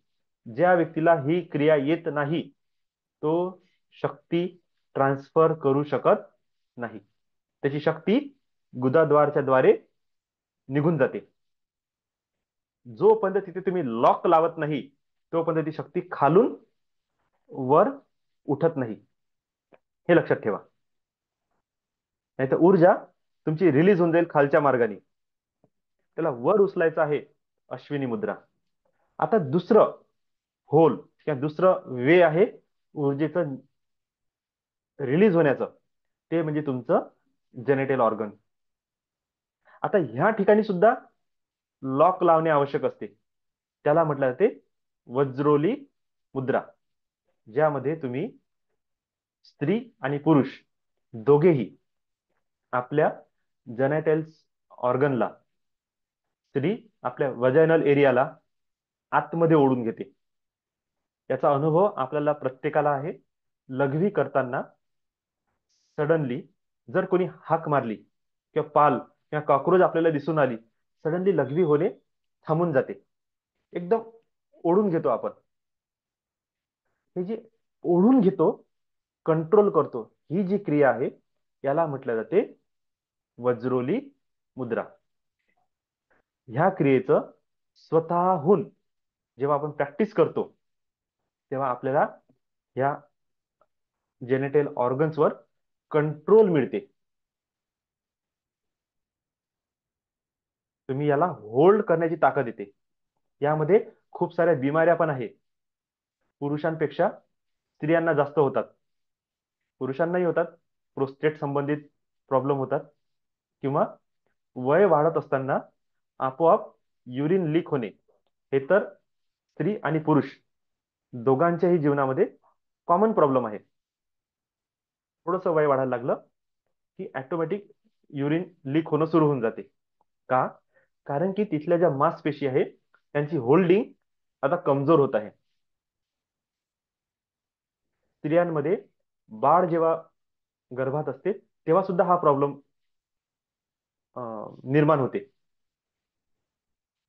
ज्या व्यक्तीला ही क्रिया येत नाही तो शक्ती ट्रान्सफर करू शकत नाही. त्याची शक्ती गुदाद्वारच्या द्वारे निघून जाते. जोपर्यंत तिथे तुम्ही लॉक लावत नाही तोपर्यंत ती शक्ती खालून वर उठत नाही, हे लक्षात ठेवा. नाही तर ऊर्जा तुमची रिलीज होऊन जाईल खालच्या मार्गाने. त्याला वर उचलायचं आहे, अश्विनी मुद्रा. आता दुसरं होल किंवा दुसरं वे आहे ऊर्जेचं रिलीज होण्याचं, ते म्हणजे तुमचं जेनेटल ऑर्गन. आता ह्या ठिकाणी सुद्धा लॉक लावणे आवश्यक असते. त्याला म्हटलं जाते वज्रोली मुद्रा, ज्यामध्ये तुम्ही स्त्री आणि पुरुष दोघेही आपल्या जेनेटल्स ऑर्गनला, स्त्री आपल्या वजायनल एरियाला आतमध्ये ओढून घेते. याचा अनुभव आपल्याला प्रत्येकाला आहे. लघवी करताना सडनली जर कोणी हाक मारली किंवा पाल किंवा कॉक्रोच आपल्याला दिसून आली, सडनली लघवी होणे थांबून जाते. एकदम ओढून घेतो आपण. हे जे ओढून घेतो, कंट्रोल करतो, ही जी क्रिया आहे याला म्हटलं जाते वज्रोली मुद्रा. ह्या क्रियेचं स्वतःहून जेव्हा आपण प्रॅक्टिस करतो तेव्हा आपल्याला ह्या जेनेटल ऑर्गन्सवर कंट्रोल मिळते. तुम्ही याला होल्ड करण्याची ताकद येते. यामध्ये खूप साऱ्या बिमाऱ्या पण आहेत. पुरुषांपेक्षा स्त्रियांना जास्त होतात. पुरुषांनाही होतात, प्रोस्टेट संबंधित प्रॉब्लेम होतात, किंवा वय वाढत असताना आपोआप युरिन लीक होणे, हे तर स्त्री आणि पुरुष दोघांच्याही जीवनामध्ये कॉमन प्रॉब्लेम आहे. थोडंसं वय वाढायला लागलं की ऑटोमॅटिक युरिन लीक होणं सुरू होऊन जाते. का? कारण की तिथल्या ज्या मांसपेशी आहेत त्यांची होल्डिंग आता कमजोर होत आहे. स्त्रियांमध्ये बाळ जेव्हा गर्भात असते तेव्हा सुद्धा हा प्रॉब्लेम निर्माण होते.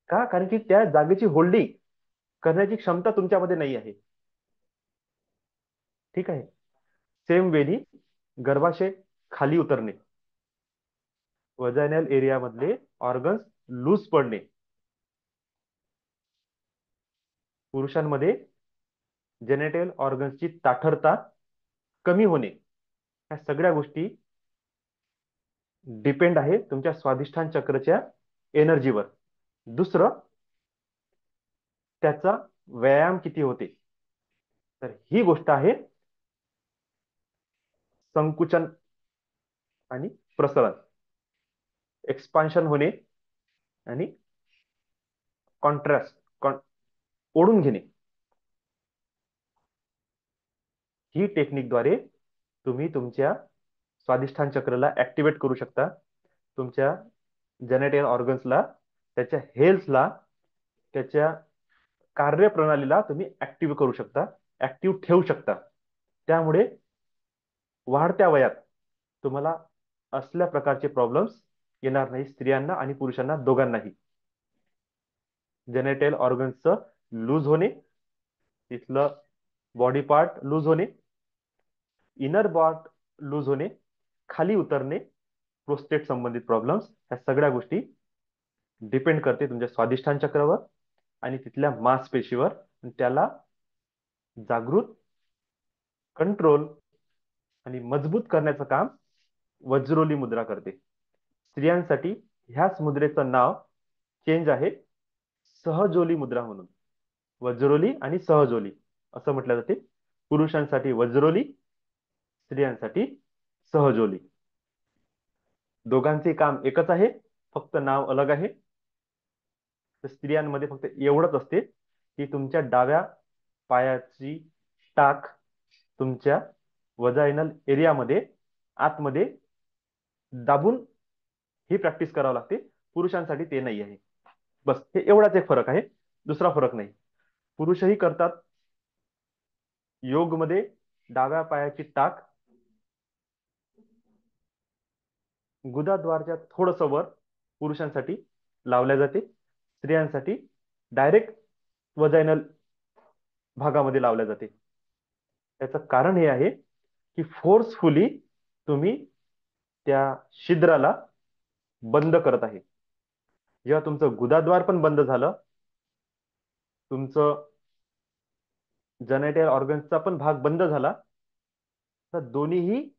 का? कारण की त्या जागेची होल्डिंग करण्याची क्षमता तुमच्यामध्ये नाही आहे. ठीक आहे. सेम वेनी गर्भाशय खाली उतरणे, वजायनल एरिया मधले ऑर्गन्स लूज पडणे, पुरुषांमध्ये जेनेटल ऑर्गन्सची ताठरता कमी होणे, या सगळ्या गोष्टी डिपेंड आहे तुमच्या स्वादिष्ठान चक्रच्या एनर्जीवर. दुसरं, त्याचा व्यायाम किती होते. तर ही गोष्ट आहे संकुचन आणि प्रसरण, एक्सपान्शन होणे आणि कॉन्ट्रास्ट, ओढून घेणे. ही टेक्निकद्वारे तुम्ही तुमच्या स्वादिष्ठान चक्रला ऍक्टिव्हेट करू शकता. तुमच्या जेनेटल ऑर्गन्सला, त्याच्या हेल्थला, त्याच्या कार्यप्रणालीला तुम्ही ऍक्टिव्ह करू शकता, ऍक्टिव्ह ठेवू शकता. त्यामुळे वाढत्या वयात तुम्हाला असल्या प्रकारचे प्रॉब्लेम्स येणार नाही, स्त्रियांना आणि पुरुषांना दोघांनाही. जेनेटल ऑर्गन्सचं लूज होणे, तिथलं बॉडी पार्ट लूज होणे, इनर पार्ट लूज होणे, खाली उतरणे, प्रोस्टेट संबंधित प्रॉब्लेम्स, ह्या सगळ्या गोष्टी डिपेंड करते तुमच्या स्वादिष्ठान चक्रावर आणि तिथल्या मांसपेशीवर. त्याला जागृत, कंट्रोल आणि मजबूत करण्याचं काम वज्रोली मुद्रा करते. स्त्रियांसाठी ह्याच मुद्रेचं नाव चेंज आहे, सहजोली मुद्रा म्हणून. वज्रोली आणि सहजोली असं म्हटलं जाते. पुरुषांसाठी वज्रोली, स्त्रियांसाठी सहजोली. दोघांचे काम एकच आहे, फक्त नाव अलग आहे. तर स्त्रियांमध्ये फक्त एवढंच असते की तुमच्या डाव्या पायाची टाक तुमच्या वजायनल एरियामध्ये आतमध्ये दाबून ही प्रॅक्टिस करावी लागते. पुरुषांसाठी ते नाही आहे. बस हे एवढाच एक फरक आहे, दुसरा फरक नाही. पुरुषही करतात योगमध्ये डाव्या पायाची टाक गुदाद्वारच्या थोडस वर पुरुषांसाठी लावल्या जाते. स्त्रियांसाठी डायरेक्ट वजायनल भागामध्ये लावल्या जाते. त्याचं कारण हे आहे की फोर्सफुली तुम्ही त्या छिद्राला बंद करत आहे. जेव्हा तुमचं गुदाद्वार पण बंद झालं, तुमचं जनरेटर ऑर्गन्सचा पण भाग बंद झाला, तर दोन्हीही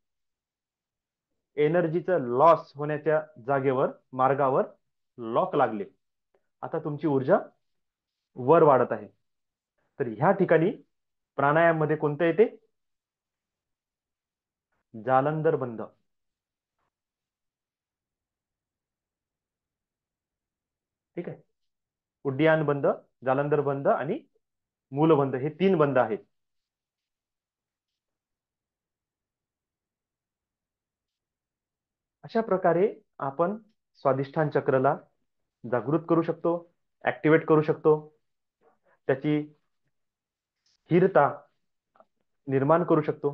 एनर्जीचं लॉस होण्याच्या जागेवर, मार्गावर लॉक लागले. आता तुमची ऊर्जा वर वाढत आहे. तर ह्या ठिकाणी प्राणायाम मध्ये कोणतं येते? जालंधर बंध. ठीक आहे. उड्डीयान बंध, जालंधर बंध आणि मूलबंध हे 3 बंध आहेत. अशा प्रकारे आपण स्वादिष्ठान चक्रला जागृत करू शकतो, ऍक्टिव्हेट करू शकतो, त्याची स्थिरता निर्माण करू शकतो.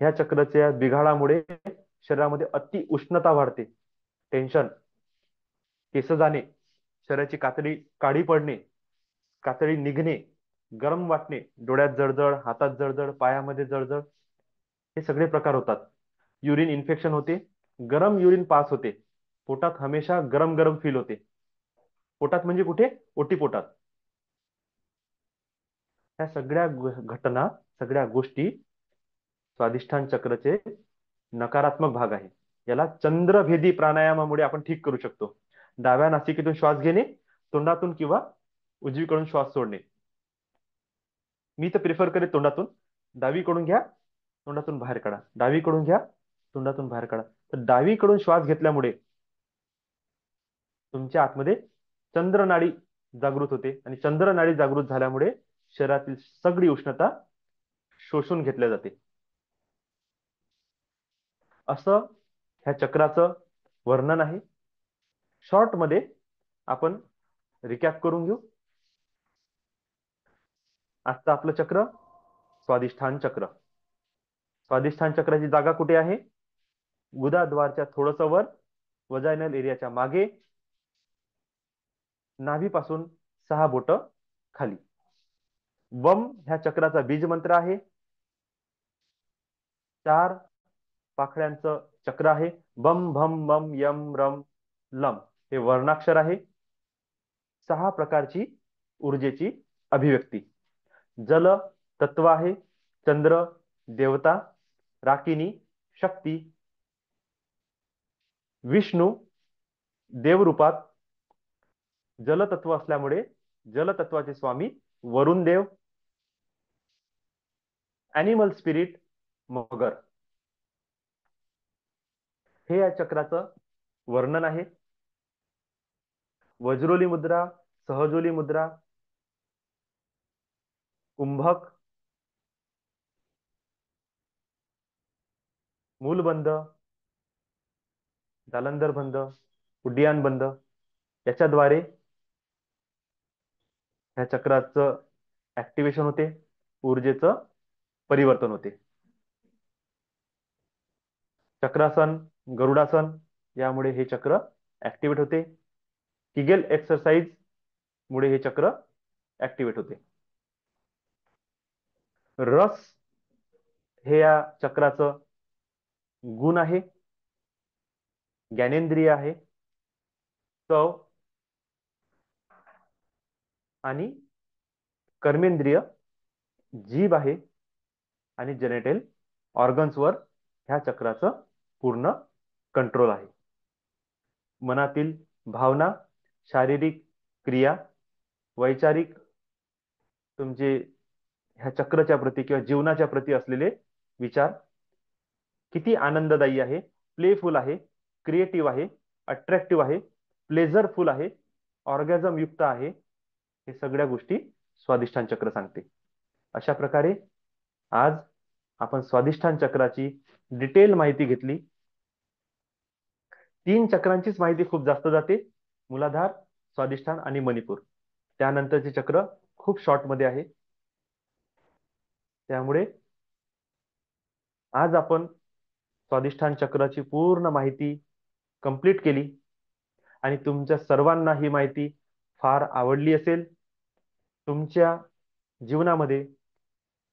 ह्या चक्राच्या बिघाडामुळे शरीरामध्ये अति उष्णता वाढते, टेन्शन, केस जाणे, शरीराची कातडी काळी पडणे, कातडी निघणे, गरम वाटणे, डोळ्यात जळजळ, हातात जळजळ, पायामध्ये जळजळ, हे सगळे प्रकार होतात. युरिन इन्फेक्शन होते, गरम युरिन पास होते, पोटात हमेशा गरम गरम फील होते. पोटात म्हणजे कुठे? ओटी पोटात. ह्या सगळ्या घटना, सगळ्या गोष्टी स्वादिष्ठान चक्रचे नकारात्मक भाग आहे. याला चंद्रभेदी प्राणायामामुळे आपण ठीक करू शकतो. डाव्या नासिकेतून श्वास घेणे, तोंडातून किंवा उजवीकडून श्वास सोडणे. मी तर प्रिफर करेन तोंडातून. डावीकडून घ्या, तोंडातून बाहेर काढा, डावीकडून घ्या, तोंडातून बाहेर काढा. तर डावीकडून श्वास घेतल्यामुळे तुमच्या आतमध्ये चंद्रनाडी जागृत होते आणि चंद्रनाडी जागृत झाल्यामुळे शरीरातील सगळी उष्णता शोषून घेतल्या जाते. असं ह्या चक्राचं वर्णन आहे. शॉर्ट मध्ये आपण रिकॅप करून घेऊ. आजचं आपलं चक्र स्वादिष्ठान चक्र. स्वादिष्ठान चक्राची जागा कुठे आहे? गुदाद्वारच्या थोडस वर, वजायनल एरियाच्या मागे, नाभीपासून 6 बोट खाली. वम ह्या चक्राचा बीज मंत्र आहे. 4 पाखड्यांचं चक्र आहे. बम भम बम यम रम लम हे वर्णाक्षर आहे. 6 प्रकारची ऊर्जेची अभिव्यक्ती. जल तत्व आहे, चंद्र देवता, राकिनी शक्ती, विष्णू देवरूपात जलतत्व असल्यामुळे जलतत्वाचे स्वामी वरुण देव, ॲनिमल स्पिरिट मगर. हे या चक्राचं वर्णन आहे. वज्रोली मुद्रा, सहजोली मुद्रा, कुंभक, मूलबंध, जालंधर बंध, उड्डियान बंध याच्याद्वारे ह्या चक्राचं ऍक्टिव्हेशन होते, ऊर्जेचं परिवर्तन होते. चक्रासन, गरुडासन यामुळे हे चक्र ऍक्टिव्हेट होते. किगेल एक्सरसाइज मुळे हे चक्र ऍक्टिव्हेट होते. रस हे या चक्राचं गुण आहे, ज्ञानेंद्रिय आहे, चव आणि कर्मेंद्रिय जीभ आहे आणि जेनेटल ऑर्गन्सवर ह्या चक्राचं पूर्ण कंट्रोल आहे. मनातील भावना, शारीरिक क्रिया, वैचारिक तुमचे ह्या चक्रच्या प्रती किंवा जीवनाच्या प्रती असलेले विचार किती आनंददायी आहे, प्लेफुल आहे, क्रिएटिव्ह आहे, अट्रॅक्टिव्ह आहे, प्लेजरफुल आहे, ऑर्गॅझम युक्त आहे, हे सगळ्या गोष्टी स्वादिष्ठान चक्र सांगते. अशा प्रकारे आज आपण स्वादिष्ठान चक्राची डिटेल माहिती घेतली. 3 चक्रांचीच माहिती खूप जास्त जाते, मूलाधार, स्वादिष्ठान आणि मणिपूर. त्यानंतरचे चक्र खूप शॉर्ट मध्ये आहे. त्यामुळे आज आपण स्वादिष्ठान चक्राची पूर्ण माहिती कंप्लीट केली आणि तुमच्या सर्वांना ही माहिती फार आवडली असेल. तुमच्या जीवनामध्ये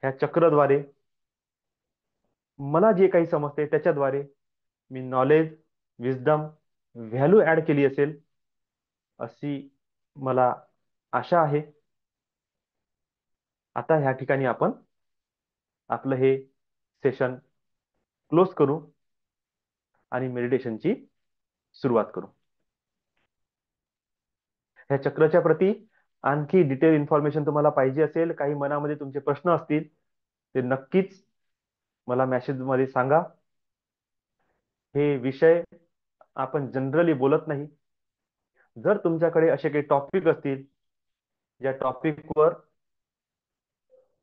ह्या चक्रद्वारे मला जे काही समजते त्याच्याद्वारे मी नॉलेज, विजडम, व्हॅल्यू ऍड केली असेल अशी मला आशा आहे. आता ह्या ठिकाणी आपण आपलं हे सेशन क्लोज करू आणि मेडिटेशनची सुरुवात करू. ह्या चक्रच्या प्रती आणखी डिटेल इन्फॉर्मेशन तुम्हाला पाहिजे असेल, काही मनामध्ये तुमचे प्रश्न असतील, ते नक्कीच मला मेसेज मध्ये सांगा. हे विषय आपण जनरली बोलत नाही. जर तुमच्याकडे असे काही टॉपिक असतील ज्या टॉपिकवर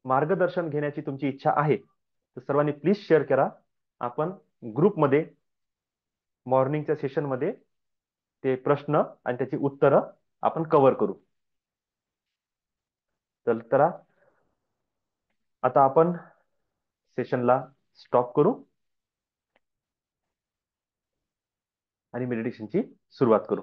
मार्गदर्शन घेण्याची तुमची इच्छा आहे, तर सर्वांनी प्लीज शेअर करा. आपण ग्रुपमध्ये मॉर्निंगच्या सेशनमध्ये ते प्रश्न आणि त्याची उत्तरं आपण कव्हर करू. तर आता आपण सेशनला स्टॉप करू आणि मेडिटेशनची सुरुवात करू.